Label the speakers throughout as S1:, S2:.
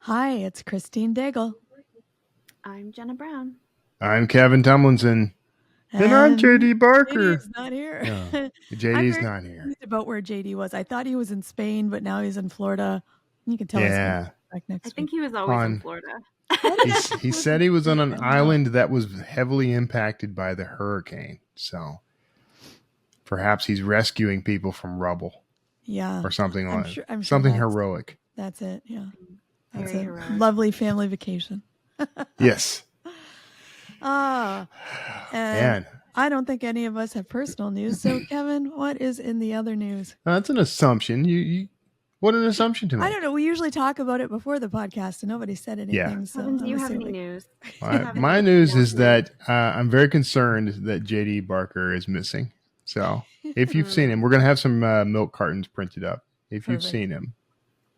S1: Hi, it's Christine Daigle.
S2: I'm Jenna Brown.
S3: I'm Kevin Tumlinson. And I'm JD Barker.
S1: JD is not here.
S3: No, JD's not here.
S1: About where JD was. I thought he was in Spain, but now he's in Florida. You can tell us back next week.
S2: I think he was always in Florida.
S3: He said he was on an island that was heavily impacted by the hurricane. So perhaps he's rescuing people from rubble.
S1: Yeah.
S3: Or something
S1: I'm
S3: like
S1: sure
S3: something heroic.
S1: That's it. Yeah. That's
S2: Very
S1: a
S2: heroic.
S1: lovely family vacation.
S3: Yes.
S1: And I don't think any of us have personal news. So, Kevin, what is in the other news?
S3: That's an assumption. What an assumption to make.
S1: I don't know. We usually talk about it before the podcast, and nobody said anything.
S3: Yeah.
S1: So
S2: Kevin, do you have any news?
S3: My news is that I'm very concerned that JD Barker is missing. So if you've seen him, we're going to have some milk cartons printed up. If you've seen him,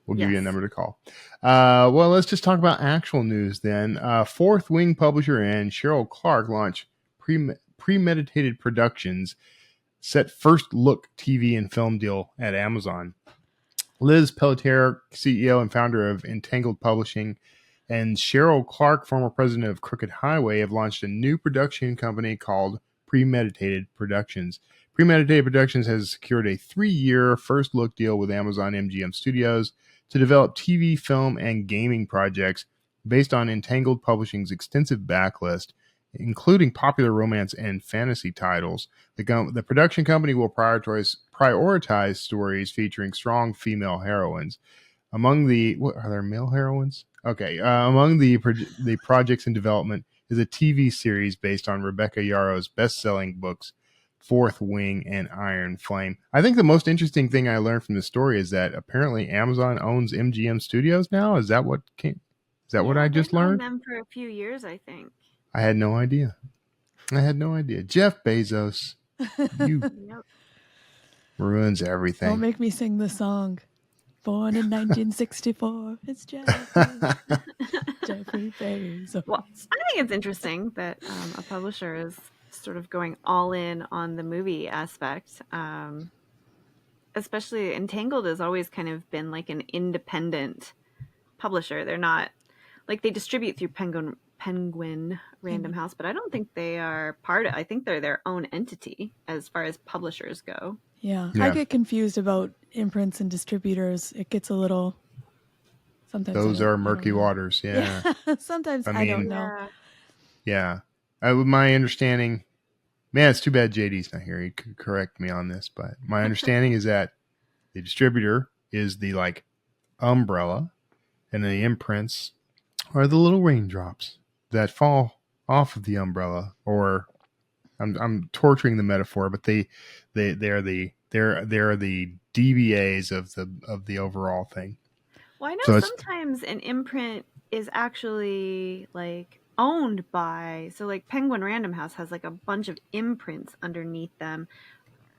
S3: we'll give you a number to call. Well, let's just talk about actual news then. Fourth Wing publisher and Cheryl Clark launch Premeditated Productions, set first look TV and film deal at Amazon. Liz Pelletier, CEO and founder of Entangled Publishing, and Cheryl Clark, former president of Crooked Highway, have launched a new production company called Premeditated Productions. Premeditated Productions has secured a 3-year first look deal with Amazon MGM Studios to develop TV, film, and gaming projects based on Entangled Publishing's extensive backlist, including popular romance and fantasy titles. The production company will prioritize stories featuring strong female heroines. Among the are there male heroines? Okay. Among the projects in development is a TV series based on Rebecca Yarrow's best-selling books, Fourth Wing and Iron Flame. I think the most interesting thing I learned from this story is that apparently Amazon owns MGM Studios now. Is that what I just learned?
S2: They've owned them for a few years, I think.
S3: I had no idea. Jeff Bezos, you ruins everything.
S1: Don't make me sing the song. Born in 1964, it's Jeffrey Bezos.
S2: Well, I think it's interesting that a publisher is sort of going all in on the movie aspect. Especially Entangled has always kind of been like an independent publisher. They're not like they distribute through Penguin Random House, but I don't think they are I think they're their own entity as far as publishers go.
S1: Yeah. I get confused about imprints and distributors. It gets a little sometimes.
S3: Those are murky waters. Yeah.
S1: Sometimes I don't know.
S3: Yeah. My understanding, man, it's too bad JD's not here. He could correct me on this, but my understanding is that the distributor is the like umbrella, and the imprints are the little raindrops that fall off of the umbrella. Or I'm torturing the metaphor, but they're the DBAs of the overall thing.
S2: Well, I know sometimes an imprint is actually like owned by, so like Penguin Random House has like a bunch of imprints underneath them.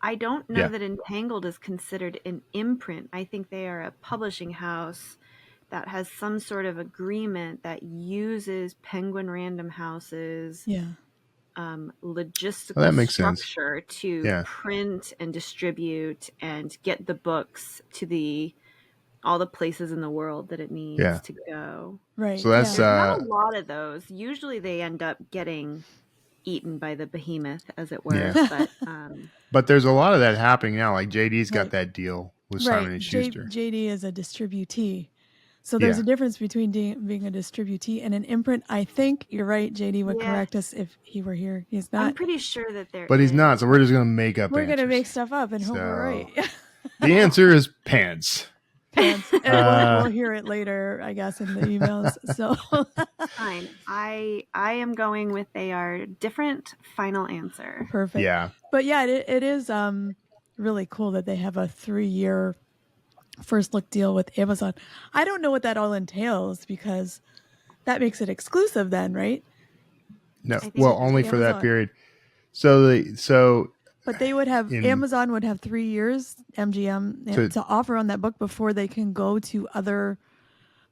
S2: I don't know that Entangled is considered an imprint. I think they are a publishing house that has some sort of agreement that uses Penguin Random House's logistical structure to print and distribute and get the books to all the places in the world that it needs to go.
S1: Right.
S3: So that's
S2: not a lot of those. Usually they end up getting eaten by the behemoth, as it were.
S3: Yeah. But there's a lot of that happening now. Like JD's got that deal with Simon and Schuster.
S1: JD is a distributee. So there's a difference between being a distributee and an imprint. I think you're right. JD would correct us if he were here. He's not.
S2: I'm pretty sure that there
S3: But he's not, so we're just going to make up
S1: We're going to make stuff up and hope we're right.
S3: The answer is pants.
S1: And we'll hear it later, I guess, in the emails. So
S2: fine. I am going with they are different final answer.
S1: Perfect.
S3: Yeah.
S1: But yeah, it is really cool that they have a 3-year first look deal with Amazon. I don't know what that all entails because that makes it exclusive then, right?
S3: No. Well, only for that period. But
S1: they would have Amazon would have 3 years MGM to offer on that book before they can go to other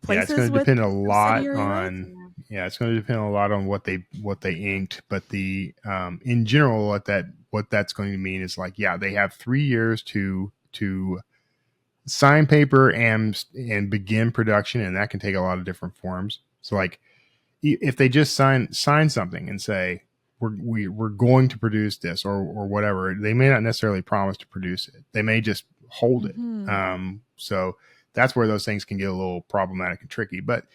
S1: places.
S3: Yeah, it's going to depend a lot on it's going to depend a lot on what they inked, but the in general what that's going to mean is like they have 3 years to sign paper and begin production, and that can take a lot of different forms. So like if they just sign something and say we're going to produce this or whatever, they may not necessarily promise to produce it. They may just hold it. So that's where those things can get a little problematic and tricky. But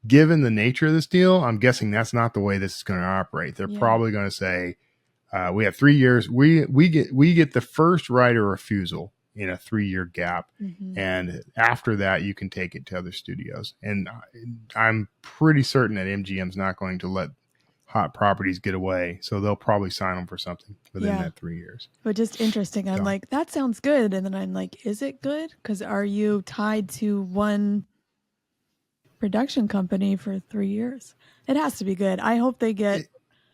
S3: given the nature of this deal, I'm guessing that's not the way this is going to operate. They're probably going to say, we have 3 years. We get the first right of refusal in a 3-year gap. And after that, you can take it to other studios. And I'm pretty certain that MGM's not going to let hot properties get away. So they'll probably sign them for something within that 3 years.
S1: But just interesting. I'm like, that sounds good. And then I'm like, is it good? Because are you tied to one production company for 3 years? It has to be good. I hope they get...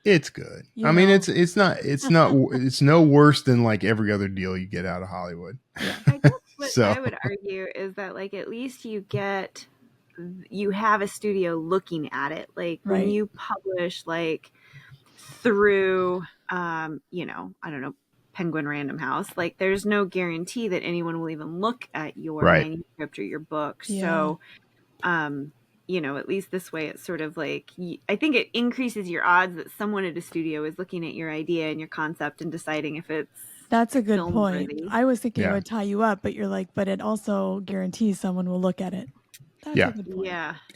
S3: It's good. I mean, it's no worse than like every other deal you get out of Hollywood.
S2: I guess what I would argue is that like at least you have a studio looking at it. Like when you publish like through I don't know, Penguin Random House, like there's no guarantee that anyone will even look at your manuscript or your book. So at least this way it's sort of like, I think it increases your odds that someone at a studio is looking at your idea and your concept and deciding if it's
S1: That's a good point. I was thinking it would tie you up, but you're like, but it also guarantees someone will look at it. That's a good point.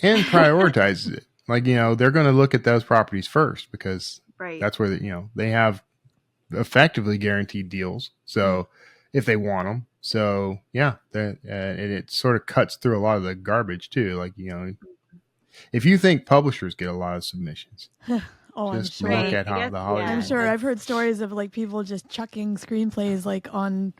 S3: And prioritizes it. Like, they're going to look at those properties first because that's where, they have effectively guaranteed deals. So if they want them. So it sort of cuts through a lot of the garbage too. Like, if you think publishers get a lot of submissions, just
S1: I'm sure.
S3: look at how the Hollywood.
S1: I'm sure I've heard stories of like people just chucking screenplays like on,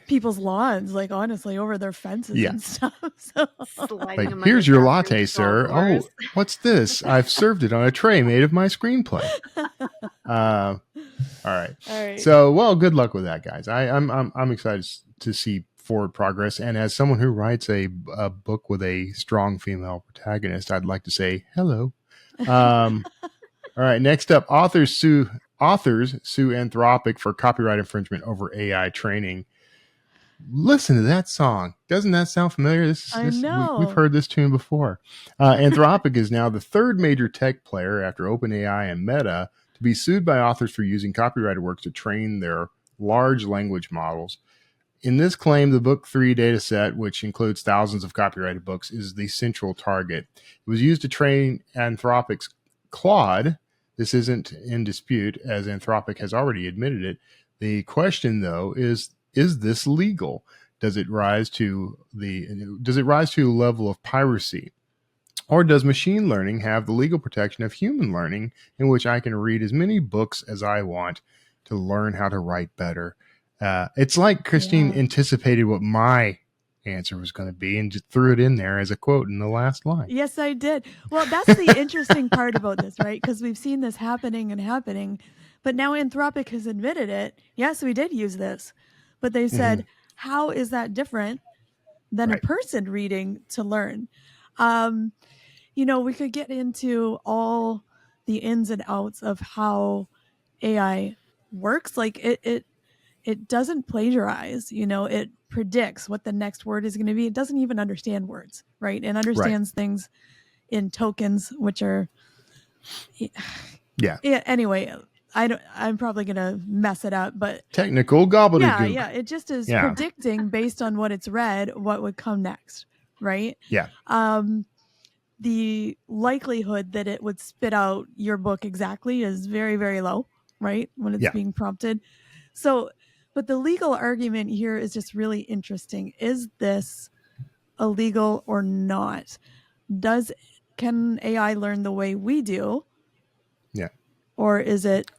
S1: people's lawns, like honestly over their fences and stuff. So
S3: like, here's your latte, sir. Oh, what's this? I've served it on a tray made of my screenplay. All right. So, well, good luck with that, guys. I'm excited to see forward progress. And as someone who writes a book with a strong female protagonist, I'd like to say hello. All right. Next up, authors sue Anthropic for copyright infringement over AI training. Listen to that song. Doesn't that sound familiar?
S1: I know.
S3: We've heard this tune before. Anthropic is now the third major tech player after OpenAI and Meta to be sued by authors for using copyrighted works to train their large language models. In this claim, the Book 3 dataset, which includes thousands of copyrighted books, is the central target. It was used to train Anthropic's Claude. This isn't in dispute, as Anthropic has already admitted it. The question, though, is this legal? Does it rise to a level of piracy? Or does machine learning have the legal protection of human learning, in which I can read as many books as I want to learn how to write better? It's like Christine anticipated what my answer was going to be and just threw it in there as a quote in the last line.
S1: Yes, I did. Well, that's the interesting part about this, right? Because we've seen this happening, but now Anthropic has admitted it. Yes, we did use this, but they said, how is that different than a person reading to learn? We could get into all the ins and outs of how AI works. Like it doesn't plagiarize, it predicts what the next word is going to be. It doesn't even understand words, right? It understands things in tokens, which are, anyway, I'm probably going to mess it up, but
S3: technical gobbledygook.
S1: Yeah. It just is predicting based on what it's read, what would come next. Right.
S3: Yeah.
S1: The likelihood that it would spit out your book exactly is very, very low, right? When it's being prompted. So, but the legal argument here is just really interesting. Is this illegal or not? Can AI learn the way we do? Yeah. Or is it?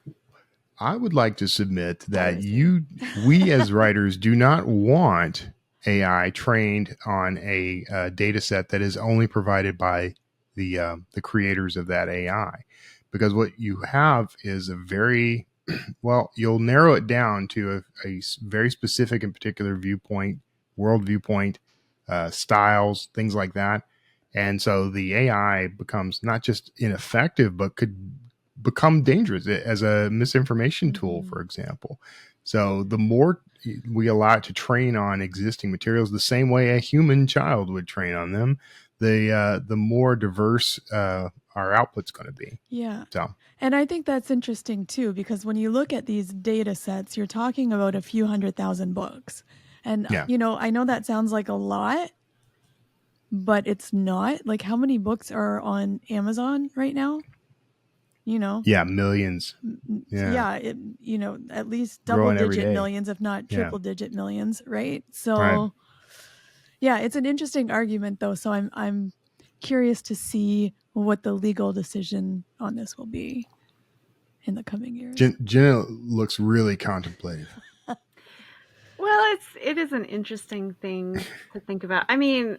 S3: I would like to submit that we as writers do not want AI trained on a data set that is only provided by the creators of that AI. Because what you have is a very... well, you'll narrow it down to a very specific and particular viewpoint, world viewpoint, styles, things like that. And so the AI becomes not just ineffective, but could become dangerous as a misinformation tool, for example. So the more we allow it to train on existing materials the same way a human child would train on them, the more diverse our output's going to be.
S1: Yeah.
S3: So,
S1: and I think that's interesting too, because when you look at these data sets, you're talking about a few 100,000 books. And, I know that sounds like a lot, but it's not. Like, how many books are on Amazon right now?
S3: Yeah, millions.
S1: Yeah. At least
S3: Growing every
S1: double-digit
S3: day.
S1: millions, if not triple-digit millions, right? So, yeah, it's an interesting argument, though. So I'm curious to see what the legal decision on this will be in the coming years.
S3: Jenna looks really contemplative.
S2: Well, it is an interesting thing to think about. I mean,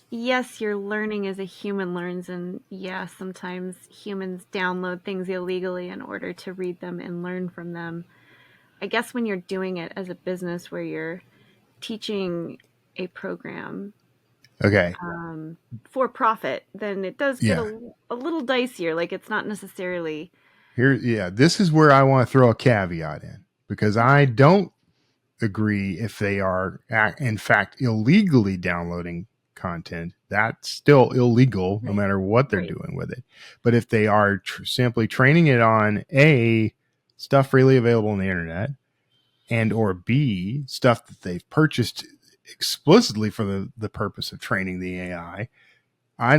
S2: yes, you're learning as a human learns, and yeah, sometimes humans download things illegally in order to read them and learn from them. I guess when you're doing it as a business where you're teaching a program for profit, then it does get a little dicier. Like, it's not necessarily
S3: this is where I want to throw a caveat in, because I don't agree if they are in fact illegally downloading content. That's still illegal no matter what they're doing with it. But if they are simply training it on stuff freely available on the internet, and or B, stuff that they've purchased explicitly for the purpose of training the AI,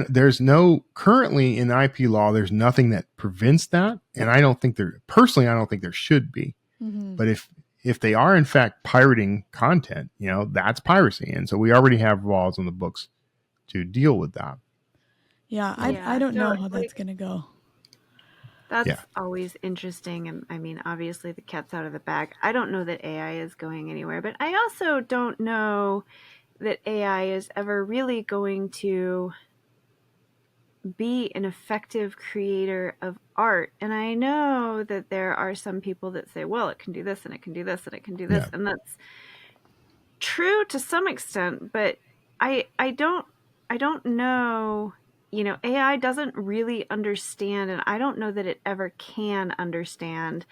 S3: there's no, currently in IP law, there's nothing that prevents that. And I don't think I don't think there should be. Mm-hmm. But if they are in fact pirating content, that's piracy. And so we already have laws on the books to deal with that.
S1: Yeah. I don't know how that's going to go.
S2: That's always interesting. And I mean, obviously the cat's out of the bag. I don't know that AI is going anywhere, but I also don't know that AI is ever really going to be an effective creator of art. And I know that there are some people that say, well, it can do this and it can do this and it can do this. And that's true to some extent, but I don't know, AI doesn't really understand, and I don't know that it ever can understand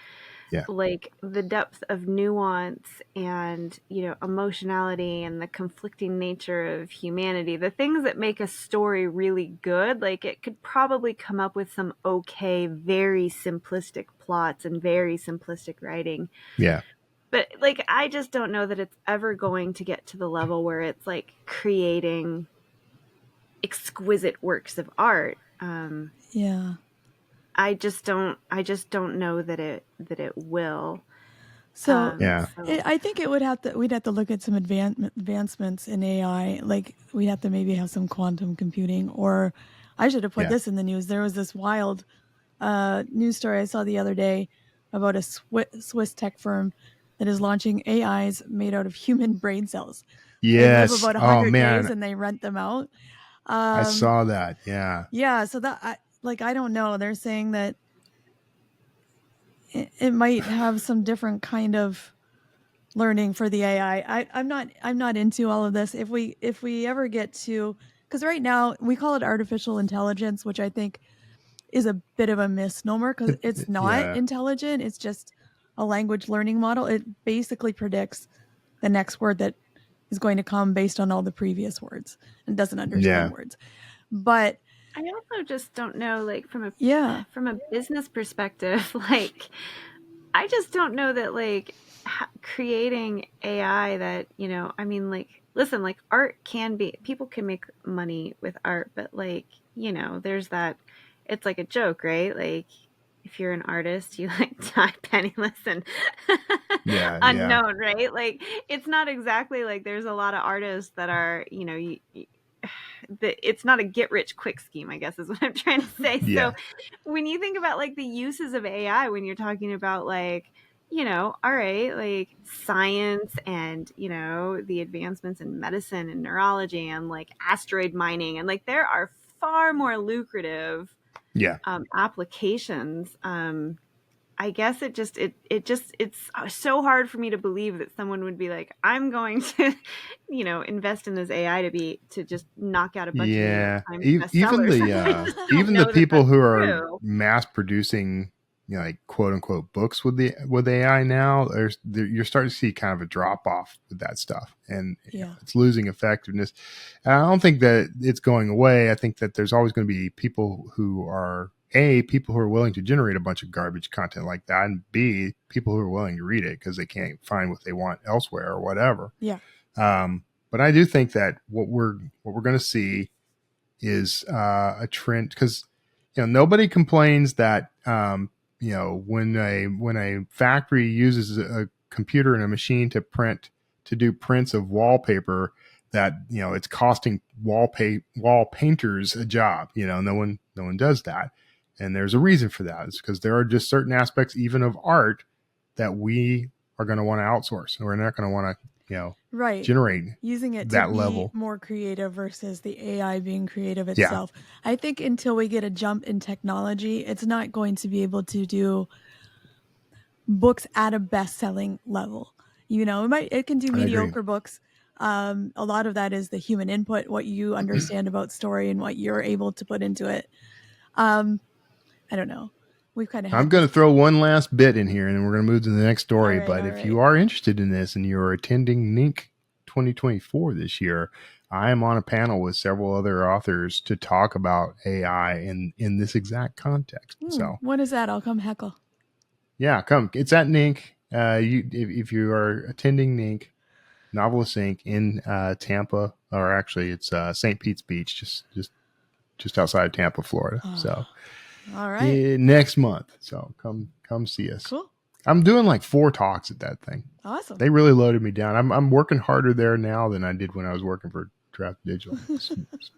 S2: like the depth of nuance and, emotionality and the conflicting nature of humanity, the things that make a story really good. Like, it could probably come up with some very simplistic plots and very simplistic writing.
S3: Yeah.
S2: But like, I just don't know that it's ever going to get to the level where it's like creating exquisite works of art. I just don't know that it will.
S1: So I think we'd have to look at some advancements in AI. Like, we'd have to maybe have some quantum computing, or I should have put this in the news. There was this wild news story I saw the other day about a Swiss tech firm that is launching AIs made out of human brain cells.
S3: Yes.
S1: They live about 100 days and they rent them out.
S3: I saw that. Yeah.
S1: Yeah. So that, I don't know. They're saying that it might have some different kind of learning for the AI. I'm not into all of this. If we ever get to, because right now we call it artificial intelligence, which I think is a bit of a misnomer, because it's not intelligent. It's just a language learning model. It basically predicts the next word that is going to come based on all the previous words and doesn't understand words. But
S2: I also just don't know, like, from a business perspective, like, I just don't know that, like, creating AI that, I mean, like, listen, like, art people can make money with art, but, like, there's that, it's like a joke, right? Like, if you're an artist, you like die penniless and unknown, right? Like, it's not exactly like there's a lot of artists that are, it's not a get rich quick scheme, I guess is what I'm trying to say. So when you think about like the uses of AI, when you're talking about like, all right, like science and, the advancements in medicine and neurology and like asteroid mining, and like there are far more lucrative applications. I guess it's so hard for me to believe that someone would be like, I'm going to, invest in this AI to just knock out a bunch of
S3: even the people who are mass producing like quote unquote books with AI now, you're starting to see kind of a drop off with that stuff, and it's losing effectiveness. And I don't think that it's going away. I think that there's always going to be people who are people who are willing to generate a bunch of garbage content like that, and B, people who are willing to read it because they can't find what they want elsewhere or whatever.
S1: Yeah.
S3: But I do think that what we're going to see is a trend, because nobody complains that when a factory uses a computer and a machine to do prints of wallpaper, that it's costing wall painters a job. No one does that, and there's a reason for that. It's because there are just certain aspects even of art that we are going to want to outsource, and we're not going to want to generate
S1: using it
S3: that
S1: to be
S3: level
S1: more creative versus the AI being creative itself. Yeah. I think until we get a jump in technology, it's not going to be able to do books at a best-selling level. It can do mediocre books. A lot of that is the human input, what you understand about story and what you're able to put into it. I don't know. We've kind of.
S3: I'm going to throw one last bit in here, and then we're going to move to the next story. But if you are interested in this and you're attending NINC 2024 this year, I am on a panel with several other authors to talk about AI in this exact context. So
S1: when is that? I'll come heckle.
S3: Yeah, come. It's at NINC. If you are attending NINC, Novelist Inc. in Tampa, or actually it's St. Pete's Beach, just outside of Tampa, Florida. So.
S1: All right.
S3: Next month. So come see us.
S1: Cool.
S3: I'm doing like 4 talks at that thing.
S1: Awesome.
S3: They really loaded me down. I'm working harder there now than I did when I was working for Draft Digital.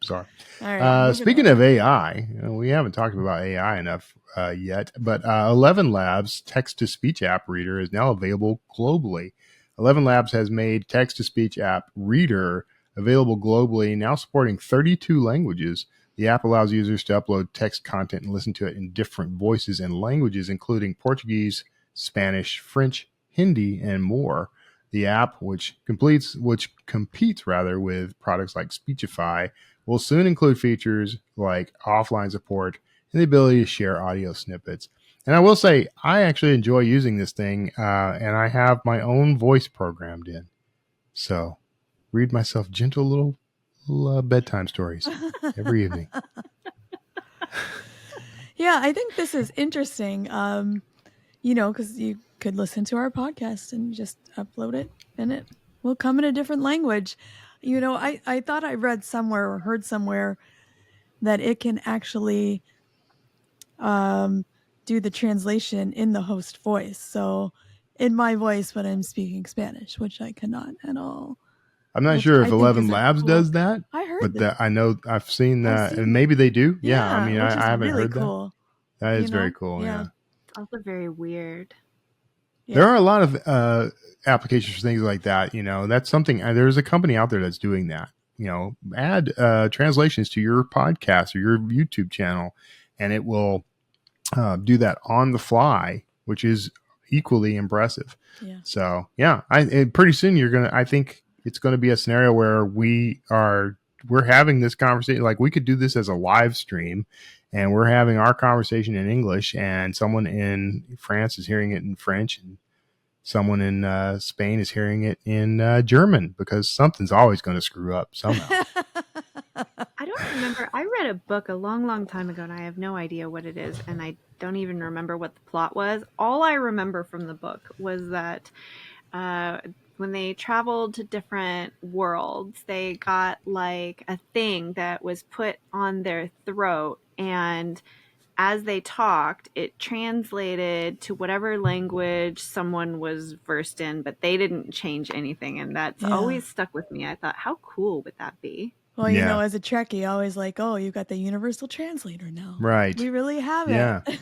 S3: Sorry.
S1: All right,
S3: speaking of AI, we haven't talked about AI enough yet, but 11 Labs text-to-speech app reader is now available globally. 11 Labs has made text-to-speech app reader available globally, now supporting 32 languages. The app allows users to upload text content and listen to it in different voices and languages, including Portuguese, Spanish, French, Hindi, and more. The app, which competes with products like Speechify, will soon include features like offline support and the ability to share audio snippets. And I will say, I actually enjoy using this thing, and I have my own voice programmed in. So, read myself gentle little bedtime stories every evening.
S1: Yeah, I think this is interesting. Because you could listen to our podcast and just upload it, and it will come in a different language. I thought I read somewhere or heard somewhere that it can actually do the translation in the host voice. So in my voice when I'm speaking Spanish, which I cannot at all.
S3: I'm not sure if 11 Labs does that.
S1: I heard
S3: but I know I've seen that, and maybe they do. Yeah, I mean, I haven't
S1: really
S3: heard
S1: cool.
S3: that. That is very cool. Yeah.
S2: It's also very weird.
S3: Yeah. There are a lot of applications for things like that. That's something. There's a company out there that's doing that. Add translations to your podcast or your YouTube channel, and it will do that on the fly, which is equally impressive.
S1: Yeah.
S3: So pretty soon I think it's going to be a scenario where we're having this conversation. Like, we could do this as a live stream, and we're having our conversation in English, and someone in France is hearing it in French, and someone in Spain is hearing it in German, because something's always going to screw up somehow.
S2: I don't remember. I read a book a long, long time ago, and I have no idea what it is, and I don't even remember what the plot was. All I remember from the book was that when they traveled to different worlds, they got like a thing that was put on their throat, and as they talked, it translated to whatever language someone was versed in, but they didn't change anything. And that's always stuck with me. I thought, how cool would that be?
S1: Well, as a Trekkie, always like, oh, you got the universal translator now.
S3: Right.
S1: We really have
S3: it.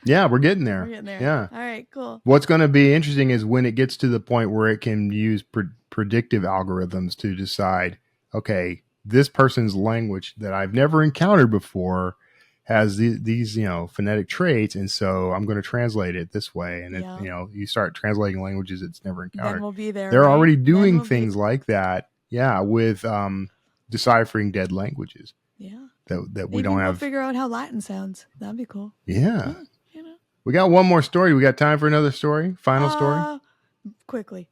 S3: Yeah, we're getting there. Yeah.
S1: All right, cool.
S3: What's going to be interesting is when it gets to the point where it can use predictive algorithms to decide, okay, this person's language that I've never encountered before has these phonetic traits, and so I'm going to translate it this way. And you start translating languages it's never encountered.
S1: Then we'll be there.
S3: They're already doing things like that. Yeah, with deciphering dead languages.
S1: Yeah.
S3: That we don't have.
S1: We'll figure out how Latin sounds. That'd be cool.
S3: Yeah. We got one more story. We got time for another story? Final story?
S1: Quickly.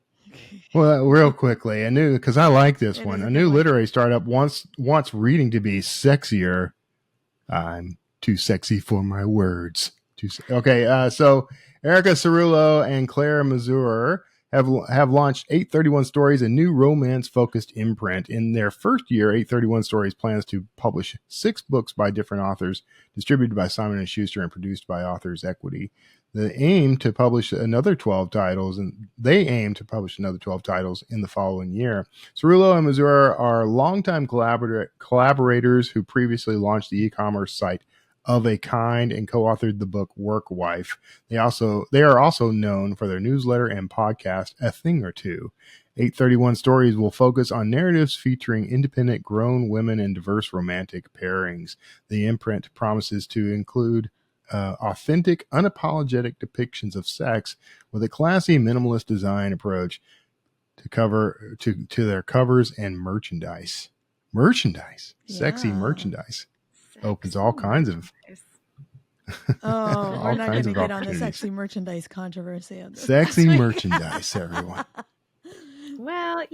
S3: Well, real quickly. Because I like this one. A new literary startup wants reading to be sexier. I'm too sexy for my words. Okay, so Erica Cerullo and Claire Mazur have launched 831 Stories, a new romance-focused imprint. In their first year, 831 Stories plans to publish 6 books by different authors, distributed by Simon & Schuster and produced by Authors Equity. They aim to publish another 12 titles in the following year. Cerullo and Mazur are longtime collaborators who previously launched the e-commerce site Of a Kind and co-authored the book Work Wife. They are also known for their newsletter and podcast A Thing or Two. 831 Stories will focus on narratives featuring independent grown women and diverse romantic pairings. The imprint promises to include authentic, unapologetic depictions of sex with a classy, minimalist design approach to their covers and merchandise. Sexy merchandise. Opens all kinds of.
S1: We're not going to get on the sexy merchandise controversy.
S3: Sexy merchandise, everyone.
S2: Well,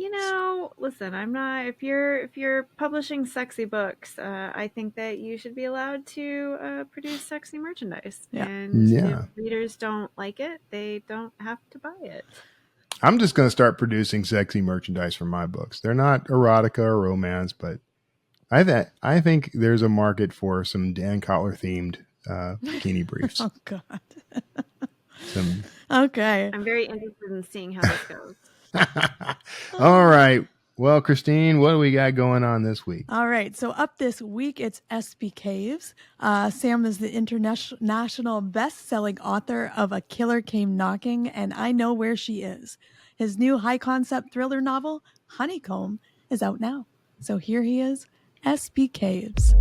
S2: listen, I'm not. If you're publishing sexy books, I think that you should be allowed to produce sexy merchandise.
S1: Yeah.
S2: And if readers don't like it, they don't have to buy it.
S3: I'm just going to start producing sexy merchandise for my books. They're not erotica or romance, but I think there's a market for some Dan Kotler themed bikini briefs.
S1: Oh God.
S2: Okay. I'm very interested in seeing how this goes.
S3: All right. Well, Christine, what do we got going on this week?
S1: All right. So up this week, it's S.B. Caves. Sam is the international best-selling author of A Killer Came Knocking and I Know Where She Is. His new high-concept thriller novel, Honeycomb, is out now. So here he is, S.B. Caves.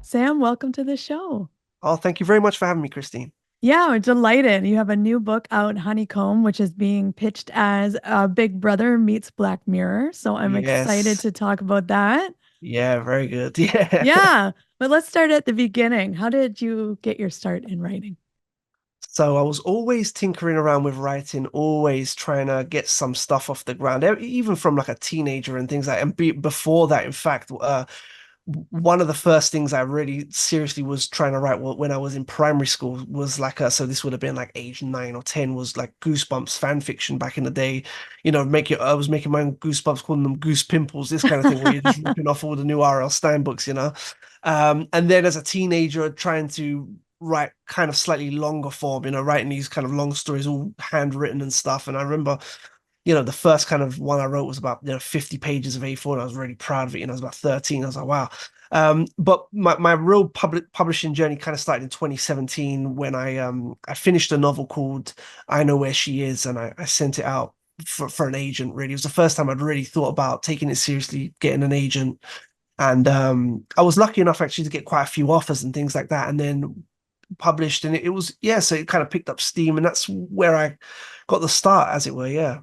S1: Sam, welcome to the show.
S4: Oh, thank you very much for having me, Christine.
S1: Yeah, we're delighted. You have a new book out, Honeycomb, which is being pitched as Big Brother meets Black Mirror. So I'm excited to talk about that.
S4: Yeah, very good. Yeah.
S1: Yeah. But let's start at the beginning. How did you get your start in writing?
S4: So I was always tinkering around with writing, always trying to get some stuff off the ground, even from like a teenager and things like that. And before that, in fact, one of the first things I really seriously was trying to write when I was in primary school was like so this would have been like age 9 or 10, was like Goosebumps fan fiction back in the day. I was making my own Goosebumps, calling them Goose Pimples, this kind of thing, where you're just ripping off all the new R.L. Stine books, and then as a teenager trying to write kind of slightly longer form, writing these kind of long stories, all handwritten and stuff. And I remember the first kind of one I wrote was about 50 pages of A4, and I was really proud of it. I was about 13. I was like, wow. But my real publishing journey kind of started in 2017 when I finished a novel called I Know Where She Is, and I sent it out for an agent. Really, it was the first time I'd really thought about taking it seriously, getting an agent. And I was lucky enough actually to get quite a few offers and things like that, and then published. And it was, so it kind of picked up steam, and that's where I got the start, as it were. Yeah.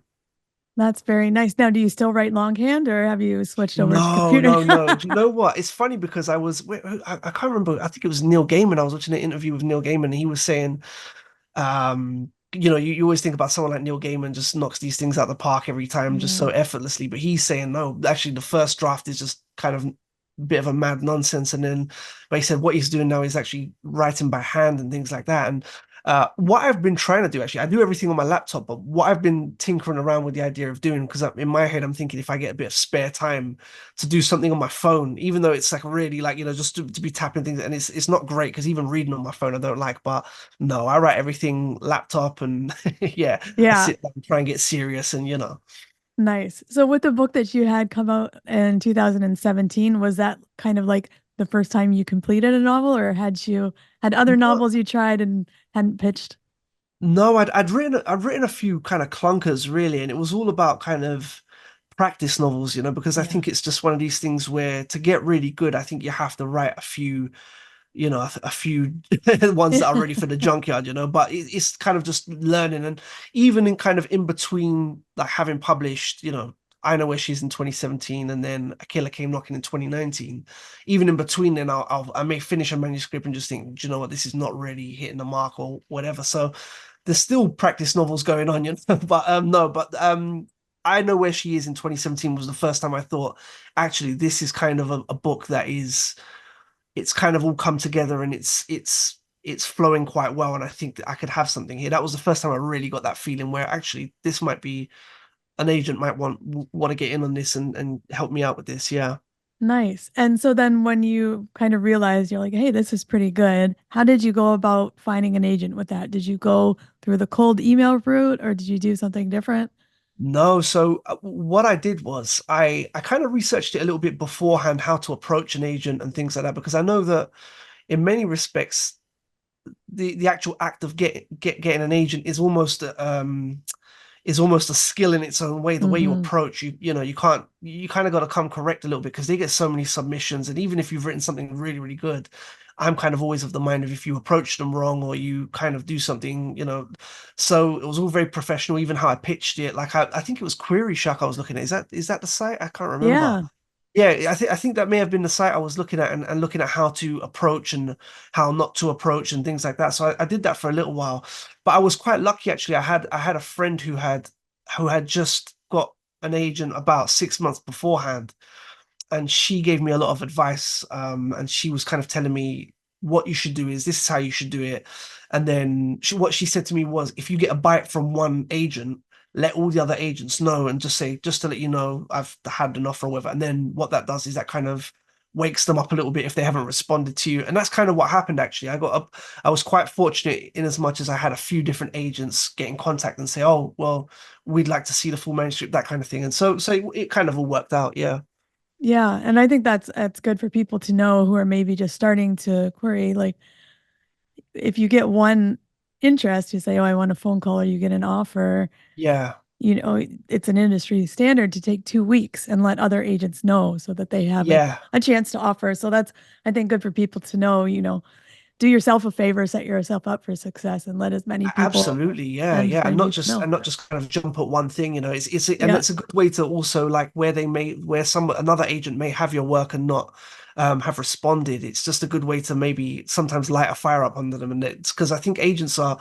S1: That's very nice. Now, do you still write longhand, or have you switched over to computer?
S4: No. Do you know what? It's funny because I can't remember. I think it was Neil Gaiman. I was watching an interview with Neil Gaiman, and he was saying, you always think about someone like Neil Gaiman just knocks these things out of the park every time, just so effortlessly. But he's saying, no, actually, the first draft is just kind of a bit of a mad nonsense. And then, but he said what he's doing now is actually writing by hand and things like that. And what I've been trying to do, actually, I do everything on my laptop, but what I've been tinkering around with the idea of doing, because in my head, I'm thinking if I get a bit of spare time to do something on my phone, even though it's like really like, just to be tapping things, and it's not great because even reading on my phone, I don't like, but no, I write everything laptop and I sit down and try and get serious and,
S1: Nice. So with the book that you had come out in 2017, was that kind of like the first time you completed a novel, or had you had other novels you tried and hadn't pitched?
S4: No, I'd written a few kind of clunkers really, and it was all about kind of practice novels, because I think it's just one of these things where to get really good, I think you have to write a few a few ones that are ready for the junkyard, but it's kind of just learning. And even in kind of in between, like having published, I Know Where She Is in 2017, and then A Killer Came Knocking in 2019. Even in between, then I may finish a manuscript and just think, do you know what, this is not really hitting the mark or whatever. So there's still practice novels going on, you know. But no, but I Know Where She Is in 2017 was the first time I thought, actually, this is kind of a book that is, it's kind of all come together, and it's flowing quite well, and I think that I could have something here. That was the first time I really got that feeling where actually this might be an agent might want to get in on this and help me out with this. Yeah.
S1: Nice. And so then when you kind of realized you're like, hey, this is pretty good, how did you go about finding an agent with that? Did you go through the cold email route or did you do something different?
S4: No, so what I did was I kind of researched it a little bit beforehand, how to approach an agent and things like that, because I know that in many respects the actual act of getting an agent is almost a skill in its own way. The way you
S1: Mm-hmm.
S4: approach, you know, you kind of got to come correct a little bit because they get so many submissions. And even if you've written something really, really good, I'm kind of always of the mind of if you approach them wrong or you kind of do something, you know. So it was all very professional, even how I pitched it. Like I think it was Query Shack I was looking at. Is that the site? I can't remember.
S1: Yeah.
S4: Yeah, I think that may have been the site I was looking at and looking at how to approach and how not to approach and things like that. So I did that for a little while, but I was quite lucky actually. I had a friend who had just got an agent about 6 months beforehand, and she gave me a lot of advice. And she was kind of telling me what you should do is this is how you should do it. And then what she said to me was, if you get a bite from one agent, let all the other agents know and just say, just to let you know, I've had an offer or whatever. And then what that does is that kind of wakes them up a little bit if they haven't responded to you. And that's kind of what happened actually. I was quite fortunate in as much as I had a few different agents get in contact and say, oh, well, we'd like to see the full manuscript, that kind of thing. And so it kind of all worked out. Yeah.
S1: Yeah. And I think that's good for people to know who are maybe just starting to query. Like if you get one interest, you say, oh, I want a phone call or you get an offer,
S4: Yeah.
S1: you know, it's an industry standard to take 2 weeks and let other agents know so that they have
S4: Yeah.
S1: a chance to offer. So that's, I think, good for people to know, you know, do yourself a favor, set yourself up for success and let as many people
S4: Absolutely, yeah,
S1: and
S4: yeah, and
S1: find
S4: not
S1: you
S4: just
S1: know.
S4: and not just kind of jump at one thing, you know. And
S1: Yeah.
S4: it's a good way to also like where some another agent may have your work and not have responded. It's just a good way to maybe sometimes light a fire up under them, and it's because I think agents are.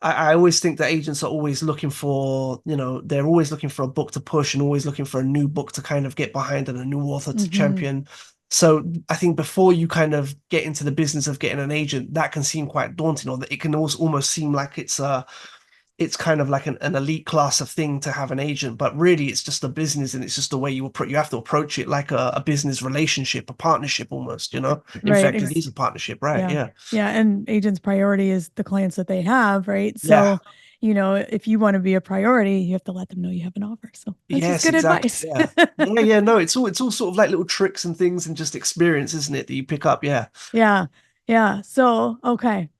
S4: I always think that agents are always looking for, you know, they're always looking for a book to push and always looking for a new book to kind of get behind and a new author to
S1: Hmm.
S4: champion. So I think before you kind of get into the business of getting an agent, that can seem quite daunting, or that it can also almost seem like it's kind of like an elite class of thing to have an agent, but really it's just a business and it's just the way you have to approach it like a business relationship, a partnership almost, you know. In
S1: Right.
S4: fact, it is a partnership, right?
S1: Yeah.
S4: Yeah.
S1: Yeah. And agents' priority is the clients that they have, right?
S4: Yeah.
S1: So, you know, if you want to be a priority, you have to let them know you have an offer. So that's just
S4: Yes,
S1: good
S4: exactly.
S1: advice.
S4: Yeah. Yeah, yeah. No, it's all sort of like little tricks and things and just experience, isn't it, that you pick up? Yeah.
S1: Yeah. Yeah. So, okay.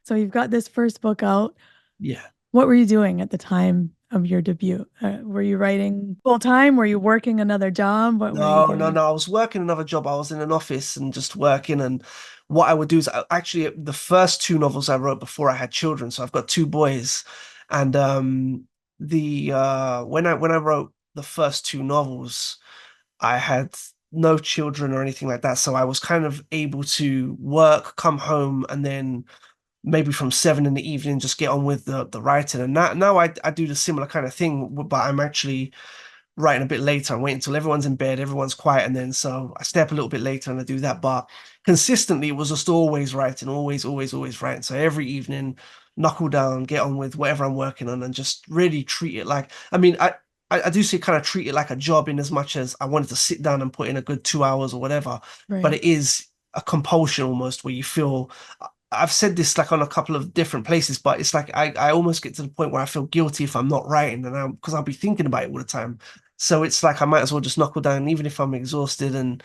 S1: So you've got this first book out.
S4: Yeah.
S1: What were you doing at the time of your debut? Were you writing full time? Were you working another job? What were you
S4: No, no,
S1: doing?
S4: no. I was working another job. I was in an office and just working. And what I would do is actually the first two novels I wrote before I had children. So I've got two boys. And the when I wrote the first two novels, I had no children or anything like that. So I was kind of able to work, come home, and then maybe from 7 in the evening just get on with the writing. And now I do the similar kind of thing, but I'm actually writing a bit later. I'm waiting until everyone's in bed, everyone's quiet, and then so I stay up a little bit later and I do that. But consistently, it was just always writing, always, always, always writing. So every evening, knuckle down, get on with whatever I'm working on, and just really treat it like. I mean, I do say kind of treat it like a job in as much as I wanted to sit down and put in a good 2 hours or whatever. But
S1: Right.
S4: it is a compulsion almost where you feel. I've said this like on a couple of different places, but it's like I almost get to the point where I feel guilty if I'm not writing, and because I'll be thinking about it all the time. So it's like I might as well just knuckle down, even if I'm exhausted. And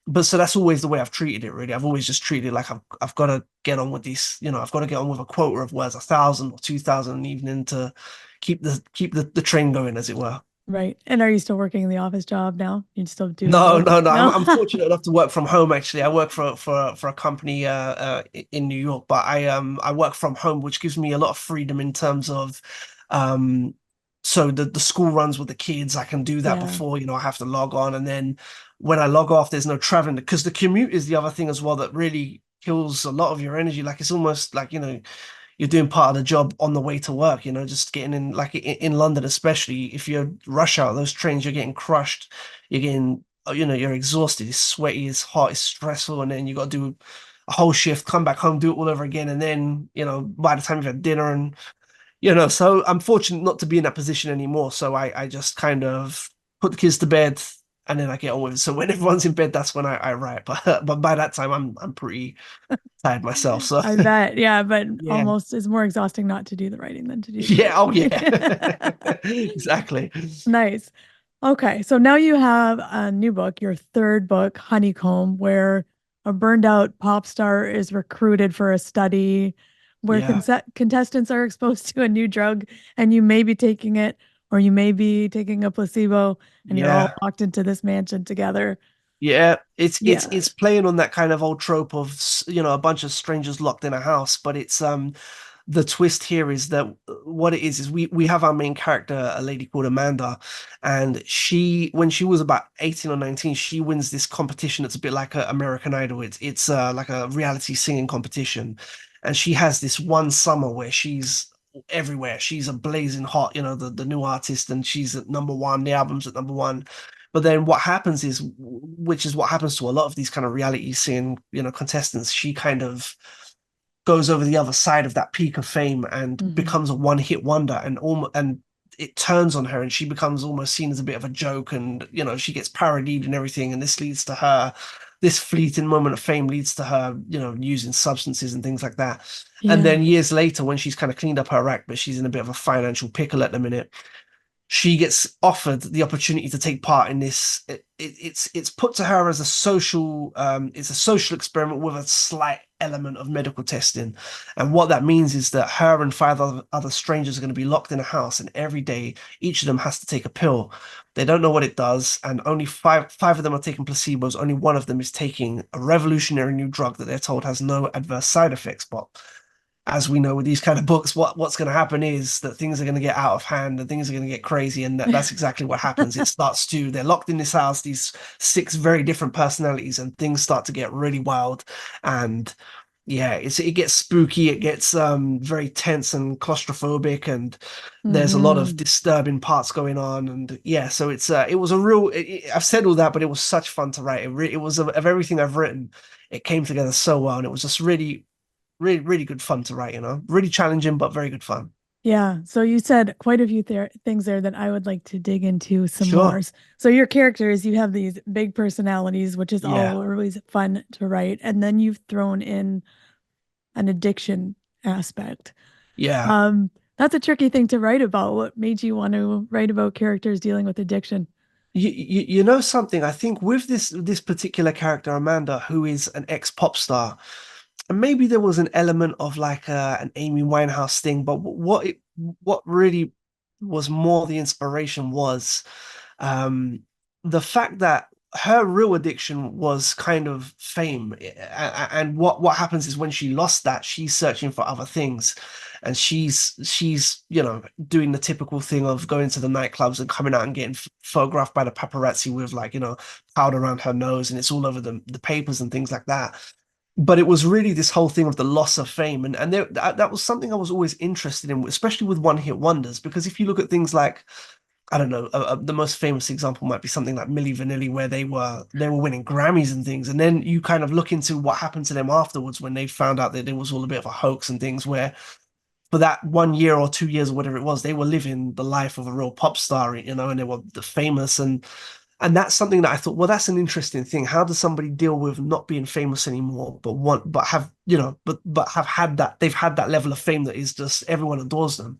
S4: but so that's always the way I've treated it. Really, I've always just treated it like I've got to get on with these. You know, I've got to get on with a quota of words, 1,000 or 2,000 an evening to keep the train going, as it were.
S1: Right. And are you still working in the office job now? You still doing
S4: No,
S1: both?
S4: no, no. I'm,
S1: No.
S4: I'm fortunate enough to work from home. Actually, I work for a company in New York, but I work from home, which gives me a lot of freedom in terms of um so the school runs with the kids, I can do that
S1: Yeah.
S4: before, I have to log on. And then when I log off, there's no traveling, because the commute is the other thing as well that really kills a lot of your energy. Like, it's almost like, you're doing part of the job on the way to work, just getting in, like in London, especially if you're rush hour, those trains, you're getting crushed, you're getting, you're exhausted, it's sweaty, it's hot, it's stressful. And then you got to do a whole shift, come back home, do it all over again. And then, by the time you've had dinner and, so I'm fortunate not to be in that position anymore. So I just kind of put the kids to bed and then I get on with it. So when everyone's in bed, that's when I write. But by that time, I'm pretty tired myself. So
S1: I bet, yeah, but
S4: yeah,
S1: almost it's more exhausting not to do the writing than to do the
S4: yeah, oh
S1: writing.
S4: yeah, exactly.
S1: Nice. Okay, so now you have a new book, your third book, Honeycomb, where a burned out pop star is recruited for a study where
S4: Yeah,
S1: contestants are exposed to a new drug and you may be taking it or you may be taking a placebo and you're all
S4: yeah.
S1: locked into this mansion together.
S4: Yeah, it's it's
S1: Yeah.
S4: it's playing on that kind of old trope of a bunch of strangers locked in a house, but it's the twist here is that what it is we have our main character, a lady called Amanda, and when she was about 18 or 19, she wins this competition that's a bit like a American Idol. It's like a reality singing competition, and she has this one summer where she's everywhere. She's a blazing hot, the new artist, and she's at number one, the album's at number one. But then what happens is, which is what happens to a lot of these kind of reality scene, contestants, she kind of goes over the other side of that peak of fame and becomes a one-hit wonder, and it turns on her and she becomes almost seen as a bit of a joke, and she gets parodied and everything, and this fleeting moment of fame leads to her using substances and things like that. And
S1: Yeah.
S4: then years later, when she's kind of cleaned up her act, but she's in a bit of a financial pickle at the minute, she gets offered the opportunity to take part in this. It's put to her as it's a social experiment with a slight element of medical testing. And what that means is that her and five other strangers are going to be locked in a house, and every day each of them has to take a pill. They don't know what it does, and only five of them are taking placebos. Only one of them is taking a revolutionary new drug that they're told has no adverse side effects. But as we know with these kind of books, what's going to happen is that things are going to get out of hand and things are going to get crazy, and that's exactly what happens. They're locked in this house, these six very different personalities, and things start to get really wild. And yeah, it gets spooky, it gets very tense and claustrophobic, and there's a lot of disturbing parts going on. And yeah, so it was a real I've said all that, but it was such fun to write. It was of everything I've written, it came together so well, and it was just really really, really good fun to write, really challenging, but very good fun.
S1: Yeah. So you said quite a few things there that I would like to dig into some
S4: Sure.
S1: more. So your characters, you have these big personalities, which is
S4: Yeah.
S1: always fun to write. And then you've thrown in an addiction aspect.
S4: Yeah.
S1: That's a tricky thing to write about. What made you want to write about characters dealing with addiction?
S4: You know something, I think with this particular character, Amanda, who is an ex-pop star, and maybe there was an element of like an Amy Winehouse thing, but what really was more the inspiration was the fact that her real addiction was kind of fame. And what happens is when she lost that, she's searching for other things, and she's doing the typical thing of going to the nightclubs and coming out and getting photographed by the paparazzi with like powder around her nose, and it's all over the papers and things like that. But it was really this whole thing of the loss of fame, and that was something I was always interested in, especially with one-hit wonders, because if you look at things like, I don't know, the most famous example might be something like Milli Vanilli, where they were winning Grammys and things, and then you kind of look into what happened to them afterwards when they found out that it was all a bit of a hoax and things, where for that 1 year or 2 years or whatever it was, they were living the life of a real pop star, and they were famous, and that's something that I thought, well, that's an interesting thing. How does somebody deal with not being famous anymore, but have have had that, they've had that level of fame that is just everyone adores them.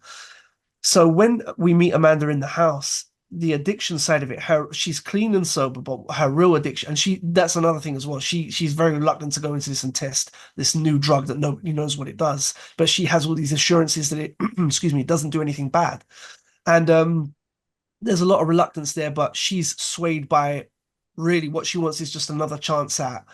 S4: So when we meet Amanda in the house, the addiction side of it, she's clean and sober, but her real addiction, and that's another thing as well. She's very reluctant to go into this and test this new drug that nobody knows what it does, but she has all these assurances that it, excuse me, doesn't do anything bad. And there's a lot of reluctance there, but she's swayed by really what she wants is just another chance at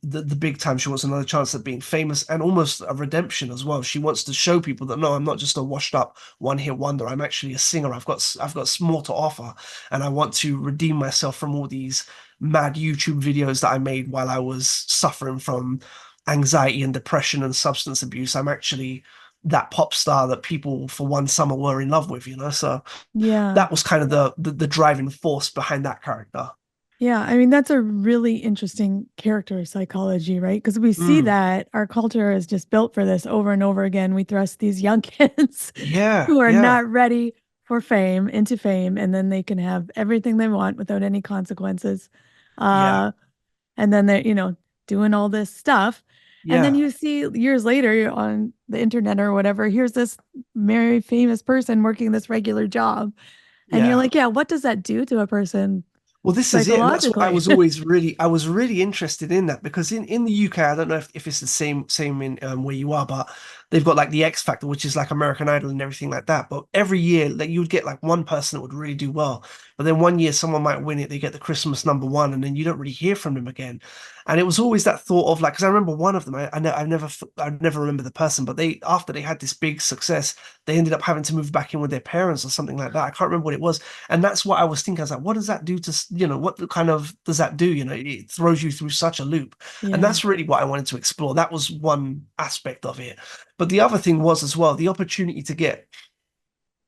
S4: the big time. She wants another chance at being famous and almost a redemption as well. She wants to show people that no, I'm not just a washed up one hit wonder. I'm actually a singer. I've got more to offer, and I want to redeem myself from all these mad YouTube videos that I made while I was suffering from anxiety and depression and substance abuse. I'm actually that pop star that people for one summer were in love with, So
S1: Yeah.
S4: that was kind of the driving force behind that character.
S1: Yeah, I mean, that's a really interesting character psychology, right? Because we see that our culture is just built for this over and over again. We thrust these young kids who are not ready for fame into fame, and then they can have everything they want without any consequences. And then they're, doing all this stuff. And then you see years later on the internet or whatever, here's this very famous person working this regular job. And you're like, yeah, what does that do to a person?
S4: Well, this is it. And that's what I was always I was really interested in that, because in the UK, I don't know if it's the same in where you are, but they've got like the X Factor, which is like American Idol and everything like that. But every year, like, you would get like one person that would really do well, but then one year someone might win it, they get the Christmas #1, and then you don't really hear from them again. And it was always that thought of like, because I remember one of them, I never remember the person, but after they had this big success, they ended up having to move back in with their parents or something like that. I can't remember what it was. And that's what I was thinking. I was like, what does that do to, what kind of does that do? It throws you through such a loop. Yeah. And that's really what I wanted to explore. That was one aspect of it. But the other thing was as well, the opportunity to get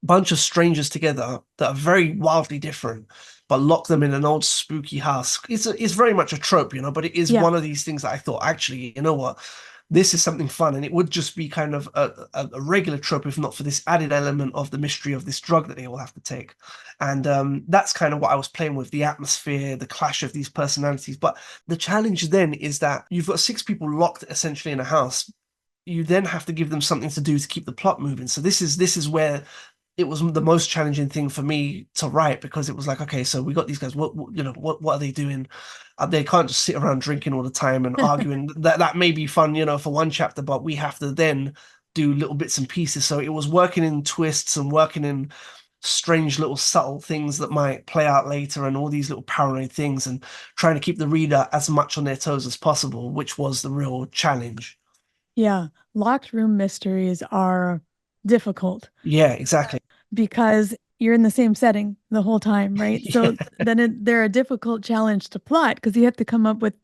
S4: a bunch of strangers together that are very wildly different, but lock them in an old spooky house. It's very much a trope, but it is one of these things that I thought, actually, you know what? This is something fun, and it would just be kind of a regular trope if not for this added element of the mystery of this drug that they all have to take. And that's kind of what I was playing with, the atmosphere, the clash of these personalities. But the challenge then is that you've got 6 people locked essentially in a house. You then have to give them something to do to keep the plot moving. So this is where it was the most challenging thing for me to write, because it was like, okay, so we got these guys. What are they doing? They can't just sit around drinking all the time and arguing. that may be fun, for one chapter, but we have to then do little bits and pieces. So it was working in twists and working in strange little subtle things that might play out later, and all these little paranoid things, and trying to keep the reader as much on their toes as possible, which was the real challenge.
S1: Yeah, locked room mysteries are difficult.
S4: Yeah, exactly.
S1: Because you're in the same setting the whole time, right? So then they're a difficult challenge to plot, because you have to come up with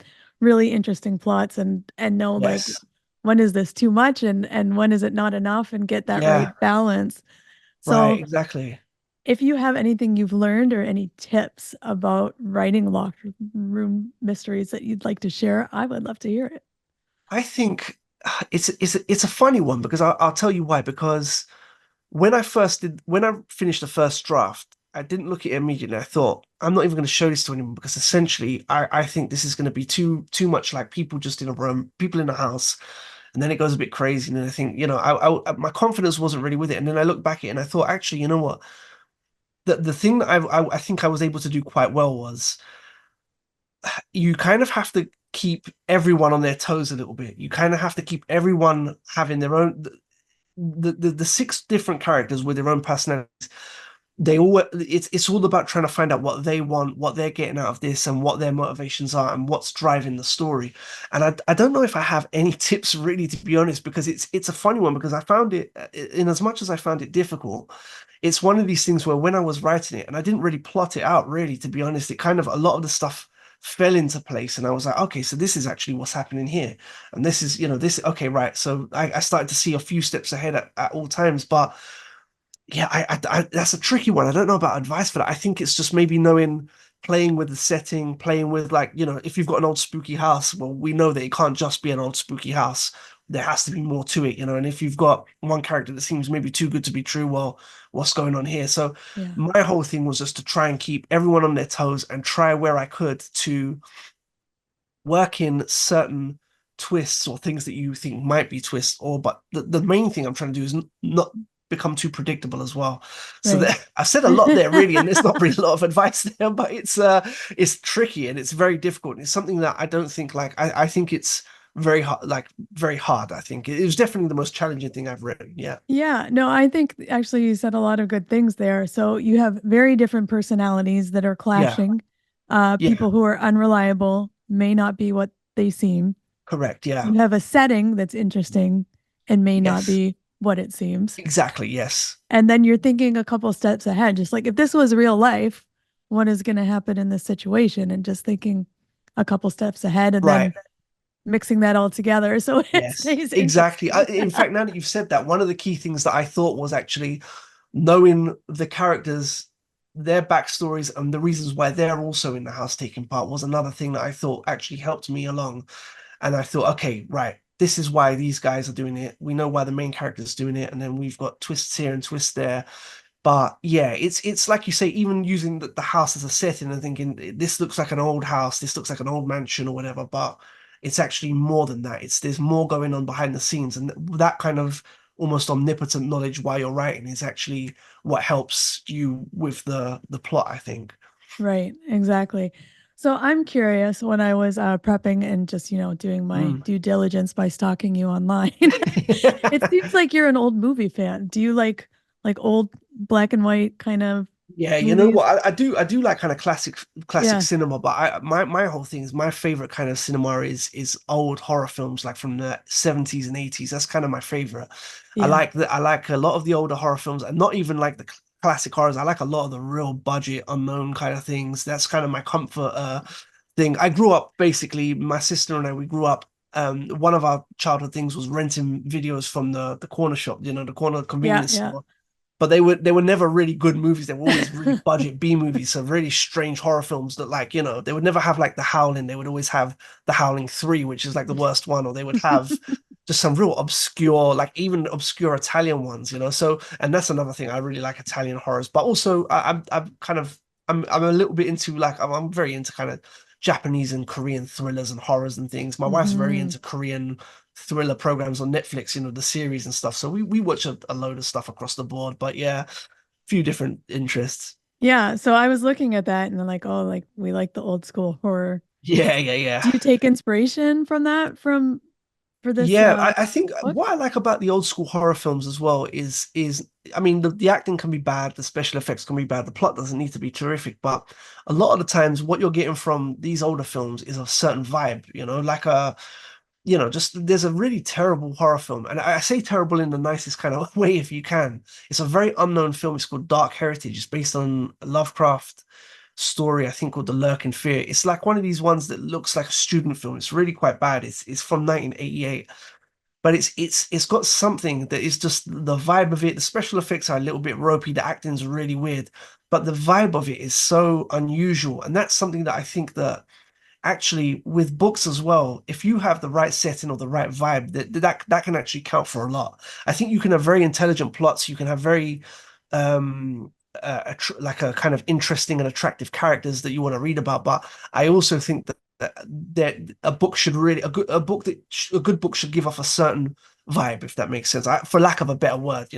S1: really interesting plots and know like, when is this too much and when is it not enough, and get that right balance. So
S4: right, exactly.
S1: If you have anything you've learned or any tips about writing locked room mysteries that you'd like to share, I would love to hear it.
S4: I think it's a funny one, because I'll tell you why. Because when I finished the first draft, I didn't look at it immediately. I thought, I'm not even going to show this to anyone, because essentially I think this is going to be too much like people just in a room, people in a house, and then it goes a bit crazy. And then I think, my confidence wasn't really with it. And then I looked back at it and I thought, actually, you know what? The thing that I think I was able to do quite well was, you kind of have to keep everyone on their toes a little bit. You kind of have to keep everyone having their own, the 6 different characters with their own personalities. It's all about trying to find out what they want, what they're getting out of this, and what their motivations are, and what's driving the story. And I don't know if I have any tips, really, to be honest, because it's a funny one, because I found it, in as much as I found it difficult, it's one of these things where when I was writing it, and I didn't really plot it out, really, to be honest, it kind of, a lot of the stuff fell into place, and I was like, okay, so this is actually what's happening here, and this is, okay, right. So I started to see a few steps ahead at all times. But yeah, I that's a tricky one. I don't know about advice for that. I think it's just maybe playing with the setting, playing with, like, if you've got an old spooky house, well, we know that it can't just be an old spooky house. There has to be more to it, and if you've got one character that seems maybe too good to be true, well, what's going on here? So my whole thing was just to try and keep everyone on their toes, and try where I could to work in certain twists or things that you think might be twists, but the main thing I'm trying to do is not become too predictable as well. So I've said a lot there, really, and there's not really a lot of advice there, but it's tricky, and it's very difficult. And it's something that I don't think, like, I think it's very hard. I think it was definitely the most challenging thing I've written. Yeah,
S1: no, I think actually you said a lot of good things there. So you have very different personalities that are clashing. People who are unreliable may not be what they seem.
S4: Correct. Yeah.
S1: You have a setting that's interesting and may not
S4: Yes.
S1: be what it seems.
S4: Exactly. Yes.
S1: And then you're thinking a couple steps ahead, just like if this was real life, what is going to happen in this situation? And just thinking a couple steps ahead and
S4: Right.
S1: then mixing that all together. So it
S4: Yes.
S1: stays
S4: Exactly.
S1: interesting.
S4: In fact, now that you've said that, one of the key things that I thought was actually knowing the characters, their backstories, and the reasons why they're also in the house taking part was another thing that I thought actually helped me along. And I thought, okay, right, this is why these guys are doing it. We know why the main character's doing it, and then we've got twists here and twists there. But yeah, it's like you say, even using the house as a setting and thinking this looks like an old house, this looks like an old mansion or whatever, but it's actually more than that. There's more going on behind the scenes, and that kind of almost omnipotent knowledge while you're writing is actually what helps you with the plot, I think.
S1: Right, exactly. So I'm curious when I was prepping and just, doing my due diligence by stalking you online. It seems like you're an old movie fan. Do you like old black and white kind of
S4: Yeah, you know
S1: movies?
S4: what? I do like kind of classic
S1: Yeah.
S4: cinema, but my whole thing is my favorite kind of cinema is old horror films like from the 70s and 80s. That's kind of my favorite.
S1: Yeah.
S4: I like a lot of the older horror films and not even like the classic horrors. I like a lot of the real budget unknown kind of things. That's kind of my comfort thing. I grew up basically, my sister and I, we grew up one of our childhood things was renting videos from the corner shop, the corner convenience
S1: Yeah.
S4: store, but they were never really good movies. They were always really budget B movies, so really strange horror films that they would never have like The Howling. They would always have The Howling 3, which is like the worst one, or they would have just some real obscure, like even obscure Italian ones, So, and that's another thing. I really like Italian horrors, but also I'm kind of I'm a little bit into like I'm very into kind of Japanese and Korean thrillers and horrors and things. My wife's very into Korean thriller programs on Netflix, the series and stuff. So we watch a load of stuff across the board, but yeah, a few different interests.
S1: Yeah. So I was looking at that and I'm like, oh, like we like the old school horror.
S4: Yeah.
S1: Do you take inspiration from that for this
S4: Yeah, I think
S1: book?
S4: what I like about the old school horror films as well is I mean the acting can be bad, the special effects can be bad, the plot doesn't need to be terrific, but a lot of the times what you're getting from these older films is a certain vibe, like just there's a really terrible horror film, and I say terrible in the nicest kind of way if you can. It's a very unknown film. It's called Dark Heritage. It's based on a Lovecraft story, I think, called The Lurking Fear. It's like one of these ones that looks like a student film. It's really quite bad. It's from 1988, but it's got something that is just the vibe of it. The special effects are a little bit ropey. The acting's really weird, but the vibe of it is so unusual, and that's something that I think that actually with books as well, if you have the right setting or the right vibe, that can actually count for a lot. I think you can have very intelligent plots, you can have very like a kind of interesting and attractive characters that you want to read about, but I also think that a book should really a good book should give off a certain vibe, if that makes sense, for lack of a better word.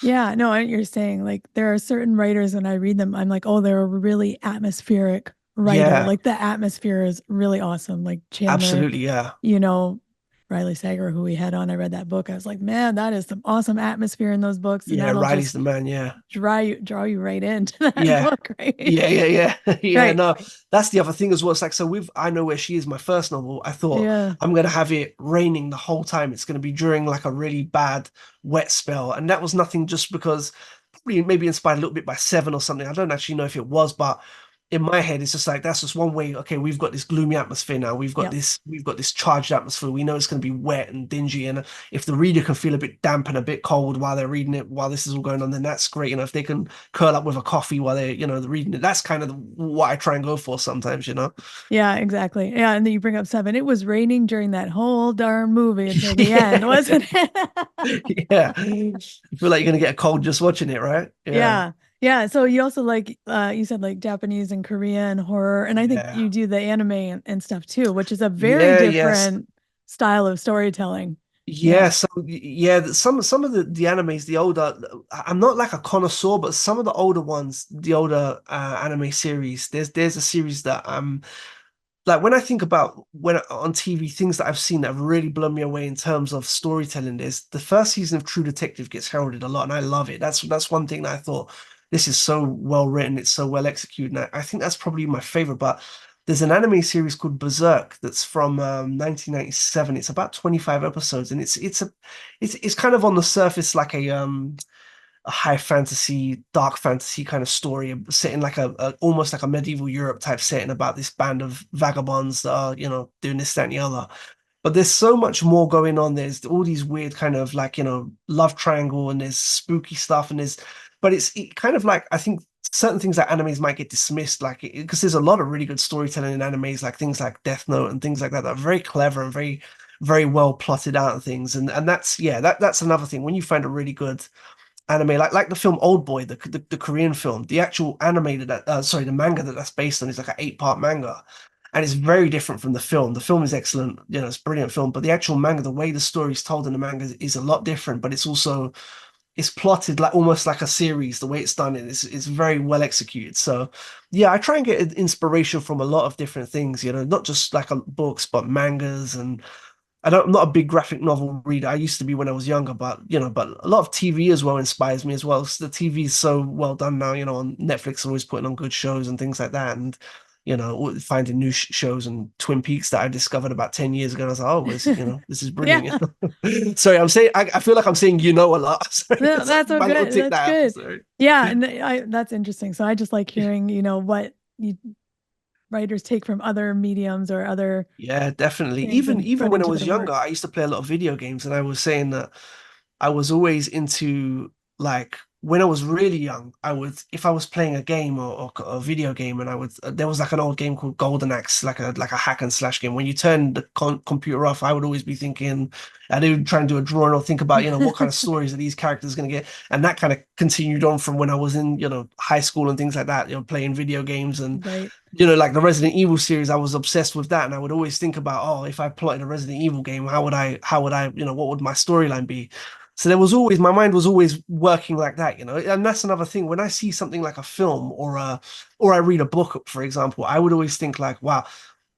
S1: Yeah, no, you're saying like there are certain writers when I read them, I'm like, oh, they're a really atmospheric writer.
S4: Yeah,
S1: Like the atmosphere is really awesome. Like Chandler,
S4: absolutely. Yeah,
S1: you know, Riley Sager, who we had on, I read that book. I was like, man, that is some awesome atmosphere in those books. And
S4: yeah,
S1: that'll
S4: Riley's
S1: just
S4: the man. Yeah,
S1: draw you right into that
S4: yeah.
S1: book, right?
S4: Yeah. Yeah,
S1: Right.
S4: no, that's the other thing as well. It's like, so with I Know Where She Is, my first novel, I thought
S1: Yeah.
S4: I'm going to have it raining the whole time. It's going to be during like a really bad wet spell. And that was nothing, just because probably maybe inspired a little bit by Seven or something. I don't actually know if it was, but in my head, it's just like, that's just one way. Okay, we've got this gloomy atmosphere now.
S1: Yep.
S4: We've got this charged atmosphere. We know it's going to be wet and dingy. And if the reader can feel a bit damp and a bit cold while they're reading it, while this is all going on, then that's great. If they can curl up with a coffee while they're, they're reading it, that's kind of what I try and go for sometimes.
S1: Yeah, exactly. Yeah, and then you bring up Seven. It was raining during that whole darn movie until the end, wasn't it?
S4: Yeah. I feel like you're going to get a cold just watching it, right?
S1: Yeah. Yeah. So you also like you said like Japanese and Korean horror, and I think you do the anime and stuff too, which is a very different style of storytelling.
S4: Yeah, so yeah, some of the animes, the older, I'm not like a connoisseur, but some of the older ones, the older anime series, there's a series that like when I think about when on TV, things that I've seen that have really blown me away in terms of storytelling, there's the first season of True Detective gets heralded a lot, and I love it. That's one thing that I thought, this is so well written, it's so well executed, and I think that's probably my favorite. But there's an anime series called Berserk that's from 1997. It's about 25 episodes, and it's kind of on the surface like a high fantasy, dark fantasy kind of story set in like a almost like a medieval Europe type setting about this band of vagabonds that are, doing this, that, and the other. But there's so much more going on. There's all these weird kind of like, love triangle, and there's spooky stuff, and but it's kind of like, I think certain things that animes might get dismissed, like, because there's a lot of really good storytelling in animes, like things like Death Note and things like that are very clever and very, very well plotted out and things. And that's, yeah, that's another thing. When you find a really good anime, like the film Old Boy, the Korean film, the actual animated sorry, the manga that's based on is like an 8-part manga, and it's very different from the film. The film is excellent, it's a brilliant film, but the actual manga, the way the story is told in the manga is a lot different, but it's plotted like almost like a series. The way it's done, it's very well executed. So yeah, I try and get inspiration from a lot of different things, not just like books, but mangas. And I'm not a big graphic novel reader. I used to be when I was younger, but a lot of TV as well inspires me as well. So the TV is so well done now, on Netflix, always putting on good shows and things like that. And finding new shows, and Twin Peaks that I discovered about 10 years ago. And I was like, oh, this is brilliant. Yeah. Sorry, I feel like I'm saying a lot. Sorry,
S1: no, that's so good. That's good. Yeah, and that's interesting. So I just like hearing, what writers take from other mediums or other.
S4: Yeah, definitely. Even when I was younger, I used to play a lot of video games, and I was saying that I was always into, like, when I was really young, if I was playing a game or a video game, and there was like an old game called Golden Axe, like a hack and slash game. When you turn the computer off, I would always be thinking, I would try and do a drawing or think about, what kind of stories are these characters going to get. And that kind of continued on from when I was in, high school and things like that, playing video games. And,
S1: right.
S4: Like the Resident Evil series, I was obsessed with that. And I would always think about, oh, if I plotted a Resident Evil game, how would I, what would my storyline be? So my mind was always working like that, and that's another thing. When I see something like a film or I read a book, for example, I would always think like, wow,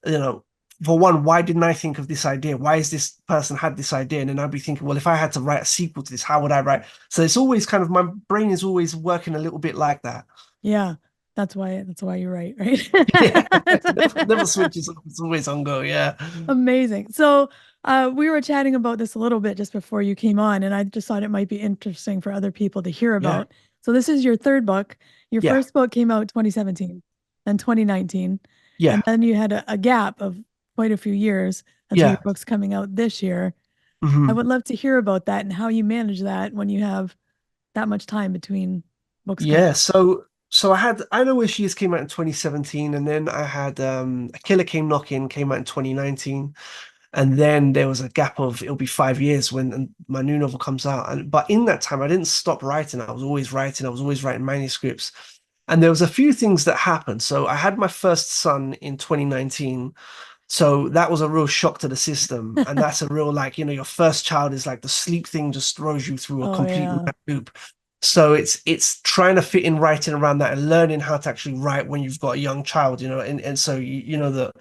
S4: for one, why didn't I think of this idea? Why is this person had this idea? And then I'd be thinking, well, if I had to write a sequel to this, how would I write? So it's always kind of, my brain is always working a little bit like that.
S1: Yeah. That's why you write, right?
S4: Yeah, never switches off. It's always on go. Yeah.
S1: Amazing. So we were chatting about this a little bit just before you came on, and I just thought it might be interesting for other people to hear about. Yeah. So this is your third book. Your first book came out 2017 and 2019.
S4: Yeah.
S1: And then you had a gap of quite a few years until your book's coming out this year. Mm-hmm. I would love to hear about that and how you manage that when you have that much time between books.
S4: Yeah. So I Know Where She Is came out in 2017, and then I had A Killer Came Knocking came out in 2019, and then there was a gap of, it'll be 5 years when my new novel comes out. But in that time, I didn't stop writing. I was always writing manuscripts, and there was a few things that happened. So I had my first son in 2019. So that was a real shock to the system, and that's a real, like, your first child is like the sleep thing just throws you through a complete loop. So it's trying to fit in writing around that and learning how to actually write when you've got a young child, and so that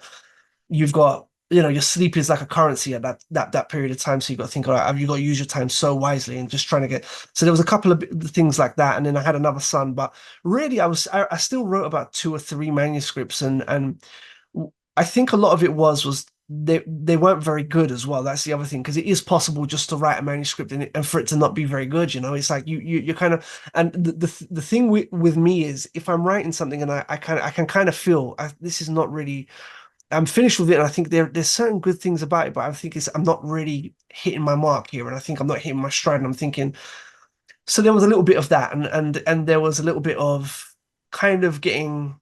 S4: you've got, your sleep is like a currency at that period of time. So you've got to think, all right, have you got to use your time so wisely, and just trying to get. So there was a couple of things like that, and then I had another son, but really I still wrote about 2 or 3 manuscripts, and I think a lot of it was they weren't very good as well. That's the other thing, because it is possible just to write a manuscript and for it to not be very good. It's like you kind of, and the thing with me is, if I'm writing something and I can kind of feel this is not really, I'm finished with it, and I think there's certain good things about it, but I think I'm not really hitting my mark here, and I think I'm not hitting my stride, and I'm thinking. So there was a little bit of that, and there was a little bit of kind of getting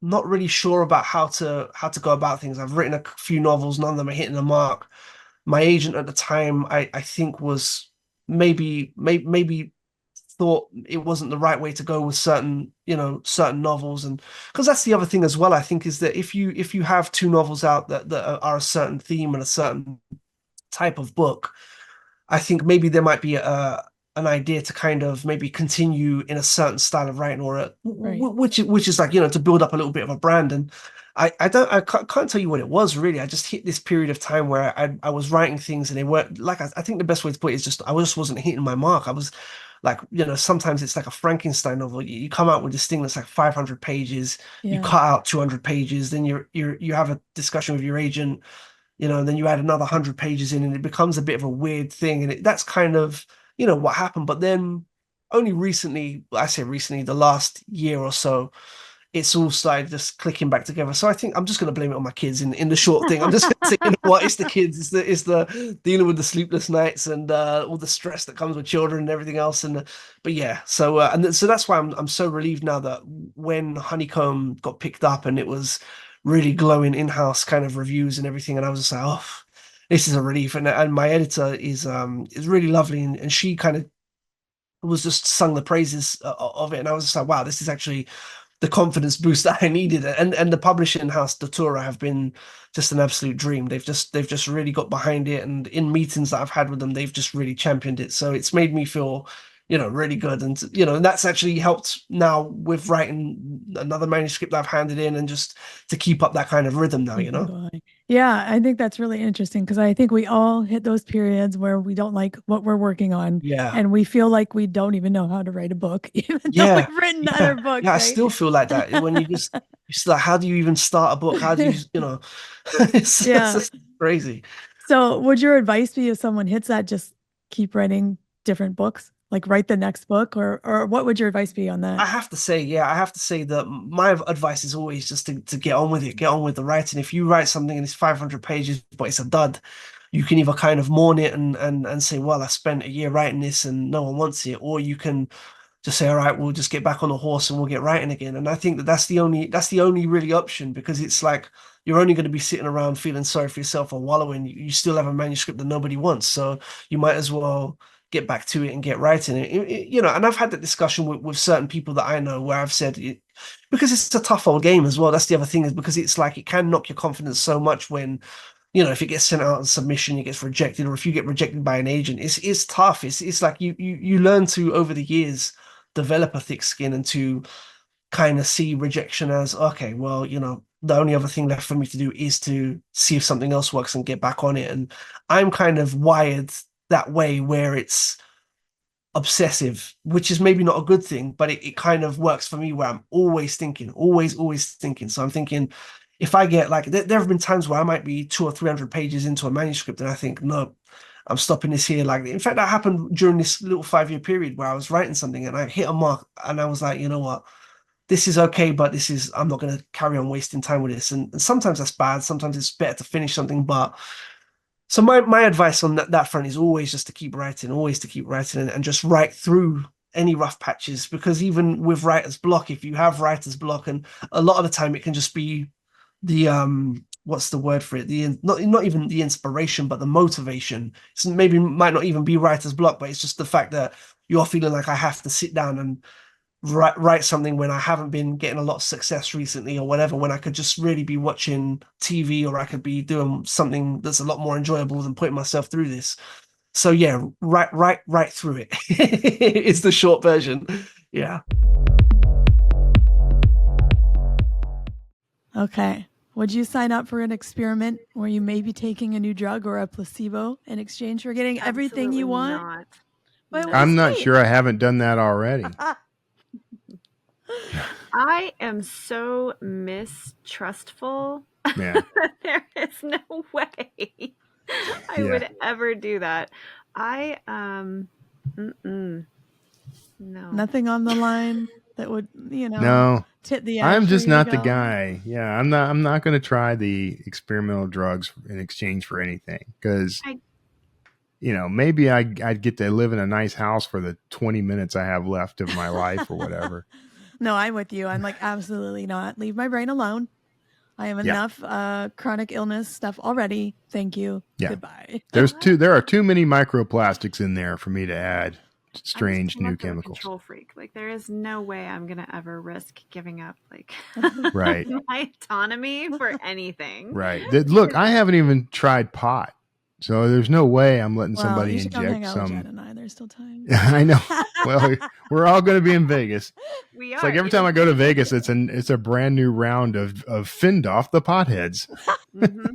S4: not really sure about how to go about things. I've written a few novels, none of them are hitting the mark. My agent at the time, I think, was maybe thought it wasn't the right way to go with certain novels, and because that's the other thing as well, I think, is that if you have 2 novels out that are a certain theme and a certain type of book, I think maybe there might be an idea to kind of maybe continue in a certain style of writing, or which is like, to build up a little bit of a brand. And I can't tell you what it was really. I just hit this period of time where I was writing things, and they weren't, like, I think the best way to put it is just, I just wasn't hitting my mark. I was like, sometimes it's like a Frankenstein novel. You come out with this thing that's like 500 pages, you cut out 200 pages, then you have a discussion with your agent, and then you add another 100 pages in, and it becomes a bit of a weird thing. And that's kind of, what happened. But then only recently, I say recently, the last year or so, it's all started just clicking back together. So I think I'm just going to blame it on my kids in the short thing. I'm just going to say, it's the kids. It's the dealing with the sleepless nights and all the stress that comes with children and everything else. But yeah, so so that's why I'm so relieved now that when Honeycomb got picked up and it was really glowing in-house kind of reviews and everything, and I was just like, oh, this is a relief. And my editor is really lovely, and she kind of was just sung the praises of it, and I was just like, wow, this is actually the confidence boost that I needed. And the publishing house Datura have been just an absolute dream. They've just really got behind it, and in meetings that I've had with them, they've just really championed it. So it's made me feel, really good. And and that's actually helped now with writing another manuscript that I've handed in, and just to keep up that kind of rhythm now,
S1: Yeah, I think that's really interesting, because I think we all hit those periods where we don't like what we're working on.
S4: Yeah.
S1: And we feel like we don't even know how to write a book, even though we've written other books.
S4: Yeah,
S1: right?
S4: I still feel like that when you're like, how do you even start a book? How do you, it's just crazy.
S1: So would your advice be, if someone hits that, just keep writing different books? Like write the next book, or what would your advice be on that?
S4: I have to say that my advice is always just to get on with it, get on with the writing. If you write something and it's 500 pages, but it's a dud, you can either kind of mourn it and say, well, I spent a year writing this and no one wants it, or you can just say, all right, we'll just get back on the horse and we'll get writing again. And I think that's the only really option, because it's like, you're only going to be sitting around feeling sorry for yourself or wallowing. You still have a manuscript that nobody wants, so you might as well get back to it and get writing it. And I've had that discussion with certain people that I know, where I've said it, because it's a tough old game as well. That's the other thing, is because it's like, it can knock your confidence so much when, if it gets sent out on submission, it gets rejected, or if you get rejected by an agent, it's tough. It's like you learn to, over the years, develop a thick skin, and to kind of see rejection as, okay, well, the only other thing left for me to do is to see if something else works and get back on it. And I'm kind of wired that way, where it's obsessive, which is maybe not a good thing, but it kind of works for me, where I'm always thinking, always thinking. So I'm thinking, if I get like, there have been times where I might be 200 or 300 pages into a manuscript, and I think, no, I'm stopping this here. Like, in fact, that happened during this little 5-year period where I was writing something and I hit a mark, and I was like, you know what? This is okay, but I'm not going to carry on wasting time with this. And sometimes that's bad. Sometimes it's better to finish something. But so my advice on that front is always just to keep writing, and just write through any rough patches, because even with writer's block, if you have writer's block, and a lot of the time it can just be the what's the word for it? Not even the inspiration, but the motivation. So maybe might not even be writer's block, but it's just the fact that you're feeling like, I have to sit down and write something when I haven't been getting a lot of success recently, or whatever, when I could just really be watching TV, or I could be doing something that's a lot more enjoyable than putting myself through this. So yeah, write through it. It's the short version. Yeah.
S1: Okay. Would you sign up for an experiment where you may be taking a new drug or a placebo in exchange for getting everything you want?
S2: Not.
S1: But
S3: I'm not sure I haven't done that already.
S2: I am so mistrustful.
S3: Yeah.
S2: There is no way I would ever do that. No.
S1: Nothing on the line that would,
S3: no.
S1: tip the
S3: I'm just not the guy. Yeah, I'm not going to try the experimental drugs in exchange for anything, because maybe I'd get to live in a nice house for the 20 minutes I have left of my life or whatever.
S1: No, I'm with you. I'm like, absolutely not. Leave my brain alone. I have enough chronic illness stuff already. Thank you. Yeah. Goodbye.
S3: There are too many microplastics in there for me to add strange new chemicals.
S2: Control freak. Like, there is no way I'm gonna ever risk giving up
S3: right
S2: my autonomy for anything.
S3: Right. Look, I haven't even tried pot. So there's no way I'm letting somebody inject some.
S1: There's still time.
S3: I know. Well, we're all going to be in Vegas.
S2: We are.
S3: It's like every time I go to Vegas, it's a brand new round of fend off the potheads.
S2: Mm-hmm.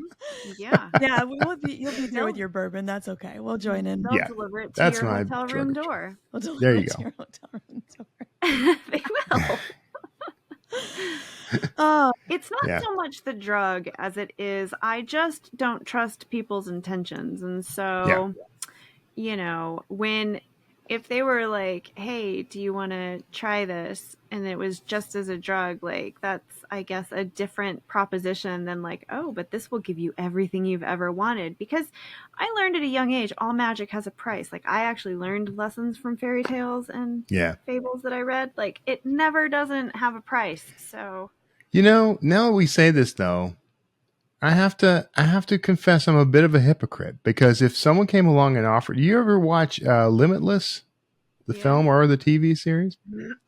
S2: Yeah.
S1: Yeah, you'll be there with your bourbon. That's okay. We'll join in.
S2: They'll deliver it to your hotel room door.
S1: We'll deliver
S3: There you
S1: it to
S3: go.
S1: your hotel room door.
S2: They will. It's not so much the drug as it is, I just don't trust people's intentions. And so, you know, if they were like, hey, do you want to try this? And it was just as a drug, like that's, I guess, a different proposition than like, oh, but this will give you everything you've ever wanted. Because I learned at a young age, all magic has a price. Like I actually learned lessons from fairy tales and fables that I read. Like it never doesn't have a price. So,
S3: you know, now we say this though, I have to confess I'm a bit of a hypocrite, because if someone came along and offered, you ever watch Limitless, the film or the TV series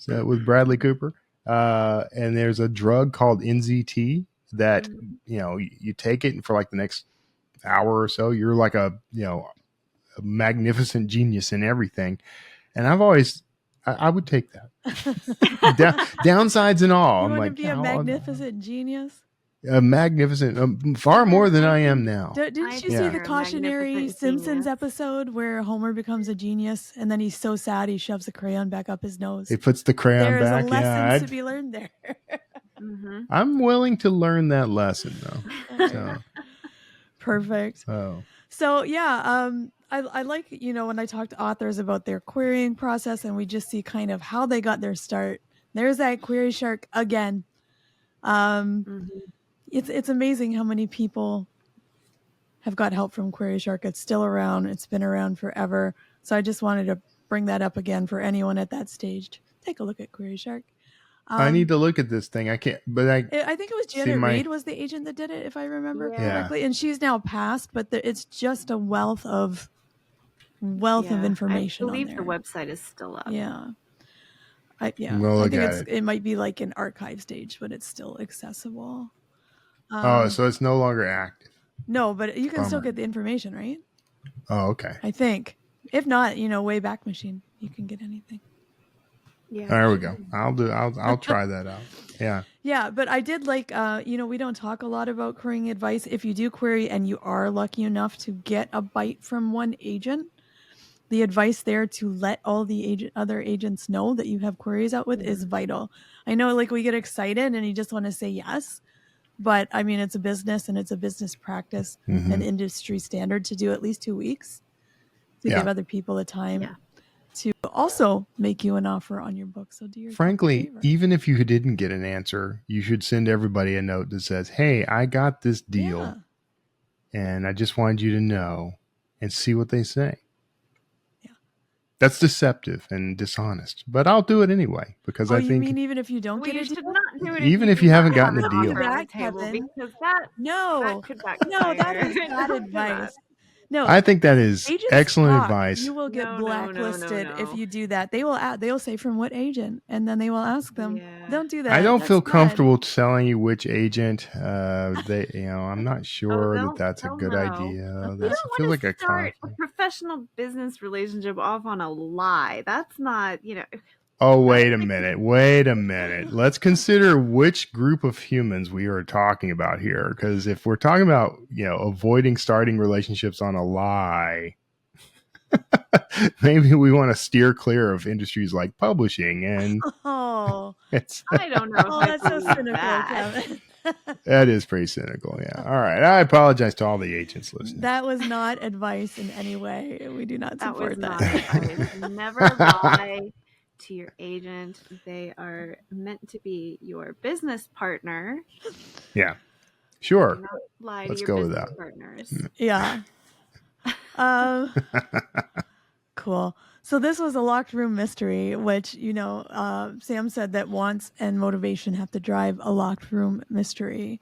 S3: with Bradley Cooper? And there's a drug called NZT that, you know, you take it and for like the next hour or so, you're like a magnificent genius in everything. And I've always, I would take that. Downsides and all.
S1: You
S3: I'm
S1: want
S3: like,
S1: to be a magnificent genius?
S3: A magnificent, far more than I am now.
S1: Didn't you see the cautionary Simpsons episode where Homer becomes a genius and then he's so sad he shoves a crayon back up his nose?
S3: He puts the crayon back.
S1: There's a lesson to be learned there.
S3: I'm willing to learn that lesson though. So.
S1: Perfect. So yeah, I like, you know, when I talk to authors about their querying process and we just see kind of how they got their start. There's that query shark again. It's amazing how many people have got help from Query Shark. It's still around. It's been around forever. So I just wanted to bring that up again for anyone at that stage. Take a look at Query Shark.
S3: I need to look at this thing. I can't, but I
S1: think it was Janet Reed was the agent that did it, if I remember correctly. And she's now passed, but it's just a wealth of information.
S2: I believe the website is still up.
S1: Yeah. I think it might be like an archive stage, but it's still accessible.
S3: So it's no longer active.
S1: No, but you can still get the information, right?
S3: Oh, okay.
S1: I think. If not, you know, Wayback Machine, you can get anything.
S2: Yeah.
S3: There we go. I'll try that out. Yeah.
S1: Yeah, but I did like, you know, we don't talk a lot about querying advice. If you do query and you are lucky enough to get a bite from one agent, the advice there to let all the other agents know that you have queries out with is vital. I know, like, we get excited and you just want to say yes, but I mean, it's a business and it's a business practice and industry standard to do at least 2 weeks to give other people the time to also make you an offer on your book. So do your
S3: frankly, even if you didn't get an answer, you should send everybody a note that says, "Hey, I got this deal, and I just wanted you to know," and see what they say. That's deceptive and dishonest, but I'll do it anyway because I think.
S1: You mean even if you don't get it,
S2: you should not do it.
S3: Even if you haven't gotten the deal,
S2: that could backfire.
S1: that is bad advice. No,
S3: I think that is excellent advice.
S1: You will get blacklisted if you do that. They'll say from what agent, and then they will ask them. Don't do that.
S3: I don't feel comfortable telling you which agent. I'm not sure that's a good idea.
S2: You don't want like to start a professional business relationship off on a lie. That's not, you know.
S3: Oh, wait a minute. Let's consider which group of humans we are talking about here. Because if we're talking about, avoiding starting relationships on a lie, maybe we want to steer clear of industries like publishing. And
S2: I don't know.
S1: That's so cynical, Kevin.
S3: That is pretty cynical. Yeah. All right. I apologize to all the agents listening.
S1: That was not advice in any way. We do not support that.
S2: Not advice. Never lie to your agent. They are meant to be your business partner.
S3: Yeah, sure.
S2: Don't lie
S3: Let's
S2: to
S3: go
S2: your
S3: with
S2: business
S3: that.
S2: partners.
S1: Yeah. Cool. So this was a locked room mystery, which, Sam said that wants and motivation have to drive a locked room mystery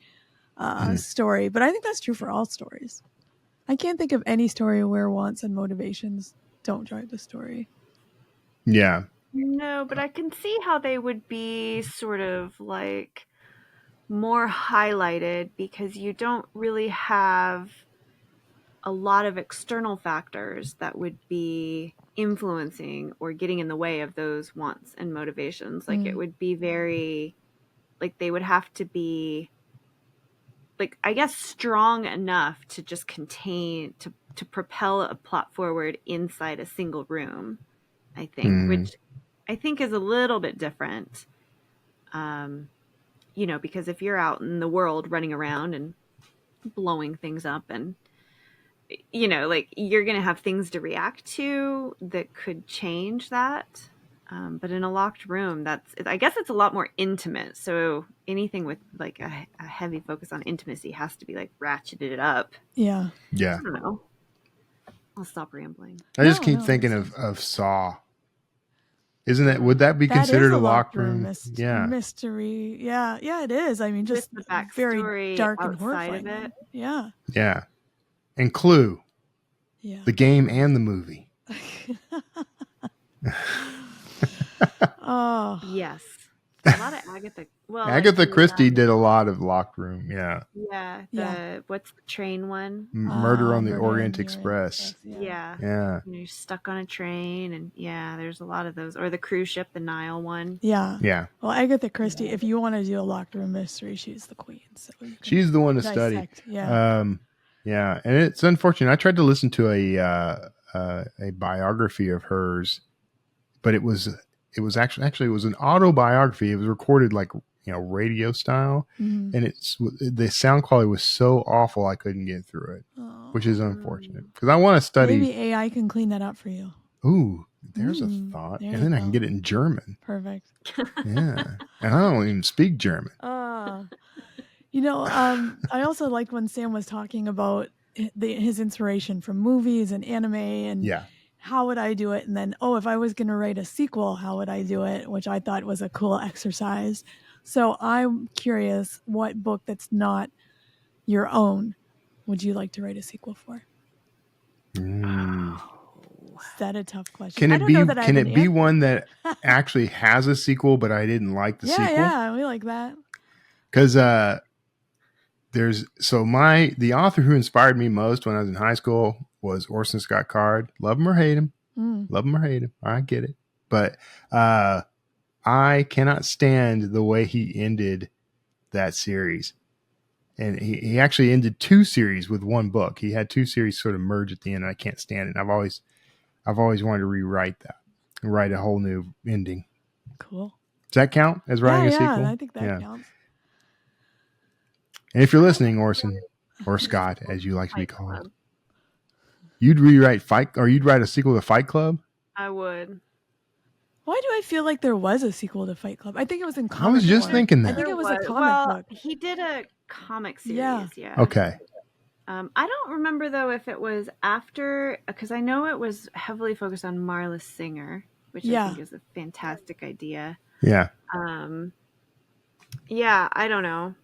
S1: story. But I think that's true for all stories. I can't think of any story where wants and motivations don't drive the story.
S3: Yeah.
S2: No, but I can see how they would be sort of like more highlighted because you don't really have a lot of external factors that would be influencing or getting in the way of those wants and motivations. Like it would be very, like they would have to be like, I guess, strong enough to just contain, to propel a plot forward inside a single room, I think, which I think is a little bit different. You know, because if you're out in the world running around and blowing things up and, you know, like, you're going to have things to react to that could change that. But in a locked room, I guess it's a lot more intimate. So anything with like a heavy focus on intimacy has to be like ratcheted up.
S1: Yeah.
S3: Yeah.
S2: I don't know. I'll stop rambling.
S3: I just keep thinking of Saw. Isn't it? Would that be
S1: That
S3: considered
S1: is
S3: a locked room?
S1: Mystery. Yeah. Yeah, it is. I mean, just
S2: with the backstory
S1: very dark and
S2: outside
S1: horrifying.
S2: of it.
S1: Yeah.
S3: Yeah. And Clue.
S1: Yeah.
S3: The game and the movie.
S1: Oh.
S2: Yes. A lot of Agatha. Well,
S3: Agatha Christie did a lot of locked room. Yeah.
S2: Yeah. What's the train one?
S3: Murder on the Orient Express.
S2: Yeah.
S3: Yeah.
S2: You're stuck on a train, and there's a lot of those. Or the cruise ship, the Nile one.
S1: Yeah.
S3: Yeah.
S1: Well, Agatha Christie, if you want to do a locked room mystery, she's the queen. So
S3: she's the one to study.
S1: Yeah.
S3: Yeah. And it's unfortunate. I tried to listen to a biography of hers, but it was actually it was an autobiography. It was recorded like, you know, radio style, and the sound quality was so awful I couldn't get through it, which is unfortunate because I want to study.
S1: Maybe AI can clean that up for you.
S3: Ooh, there's a thought, and then I can get it in German.
S1: Perfect.
S3: Yeah, and I don't even speak German.
S1: You know, I also liked when Sam was talking about his inspiration from movies and anime and how would I do it? And then, if I was going to write a sequel, how would I do it? Which I thought was a cool exercise. So I'm curious, what book that's not your own would you like to write a sequel for? Is that a tough question?
S3: Can it be one that actually has a sequel, but I didn't like the sequel?
S1: Yeah, we like that.
S3: Because the author who inspired me most when I was in high school was Orson Scott Card. Love him or hate him. Love him or hate him. I get it. But I cannot stand the way he ended that series. And he actually ended 2 series with one book. He had 2 series sort of merge at the end, and I can't stand it. I've always wanted to rewrite that and write a whole new ending.
S1: Cool.
S3: Does that count as writing a sequel?
S1: Yeah, I think that counts.
S3: And if you're listening, Orson, or Scott, as you like to be called, you'd rewrite you'd write a sequel to Fight Club?
S2: I would.
S1: Why do I feel like there was a sequel to Fight Club? I think it was in comic.
S3: I was just thinking that.
S1: I think it was a comic book.
S2: He did a comic series, yeah.
S3: Okay.
S2: I don't remember, though, if it was after, because I know it was heavily focused on Marla Singer, which I think is a fantastic idea.
S3: Yeah.
S2: Yeah, I don't know.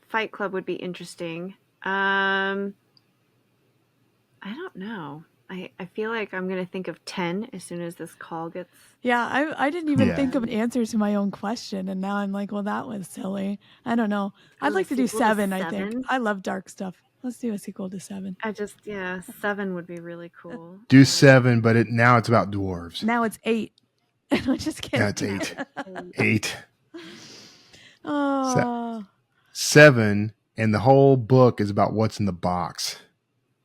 S2: Fight Club would be interesting. I don't know. I feel like I'm going to think of 10 as soon as this call gets...
S1: Yeah, I didn't even think of an answer to my own question, and now I'm like, well, that was silly. I don't know. I'd like to do 7, I think. I love dark stuff. Let's do a sequel to 7.
S2: 7 would be really cool.
S3: Do 7, but now it's about dwarves.
S1: Now it's 8. I'm just kidding.
S3: Yeah, it's 8. 8.
S1: Oh.
S3: 7, and the whole book is about what's in the box.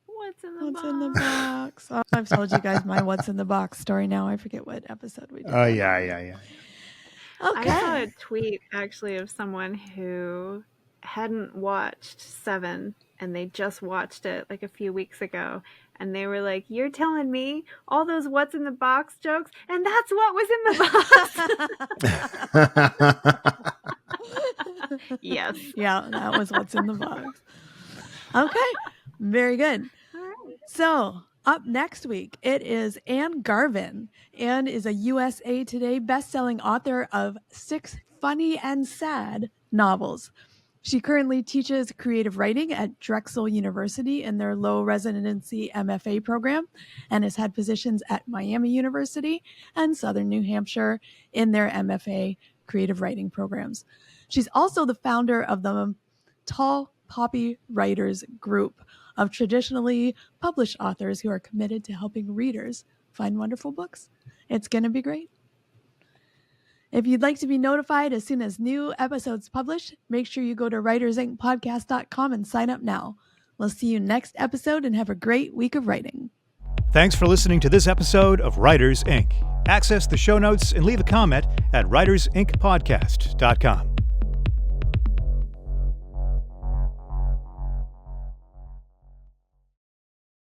S1: What's in the box? Oh, I've told you guys my what's in the box story now. I forget what episode we did.
S3: Oh, yeah.
S1: Okay.
S2: I saw a tweet, actually, of someone who hadn't watched 7, and they just watched it like a few weeks ago. And they were like, you're telling me all those what's in the box jokes? And that's what was in the box. Yes.
S1: Yeah, that was what's in the box. Okay. Very good. So up next week, it is Anne Garvin. Anne is a USA Today bestselling author of 6 funny and sad novels. She currently teaches creative writing at Drexel University in their low residency MFA program and has had positions at Miami University and Southern New Hampshire in their MFA creative writing programs. She's also the founder of the Tall Poppy Writers Group of traditionally published authors who are committed to helping readers find wonderful books. It's going to be great. If you'd like to be notified as soon as new episodes publish, make sure you go to writersincpodcast.com and sign up now. We'll see you next episode and have a great week of writing.
S5: Thanks for listening to this episode of Writers Inc. Access the show notes and leave a comment at writersincpodcast.com.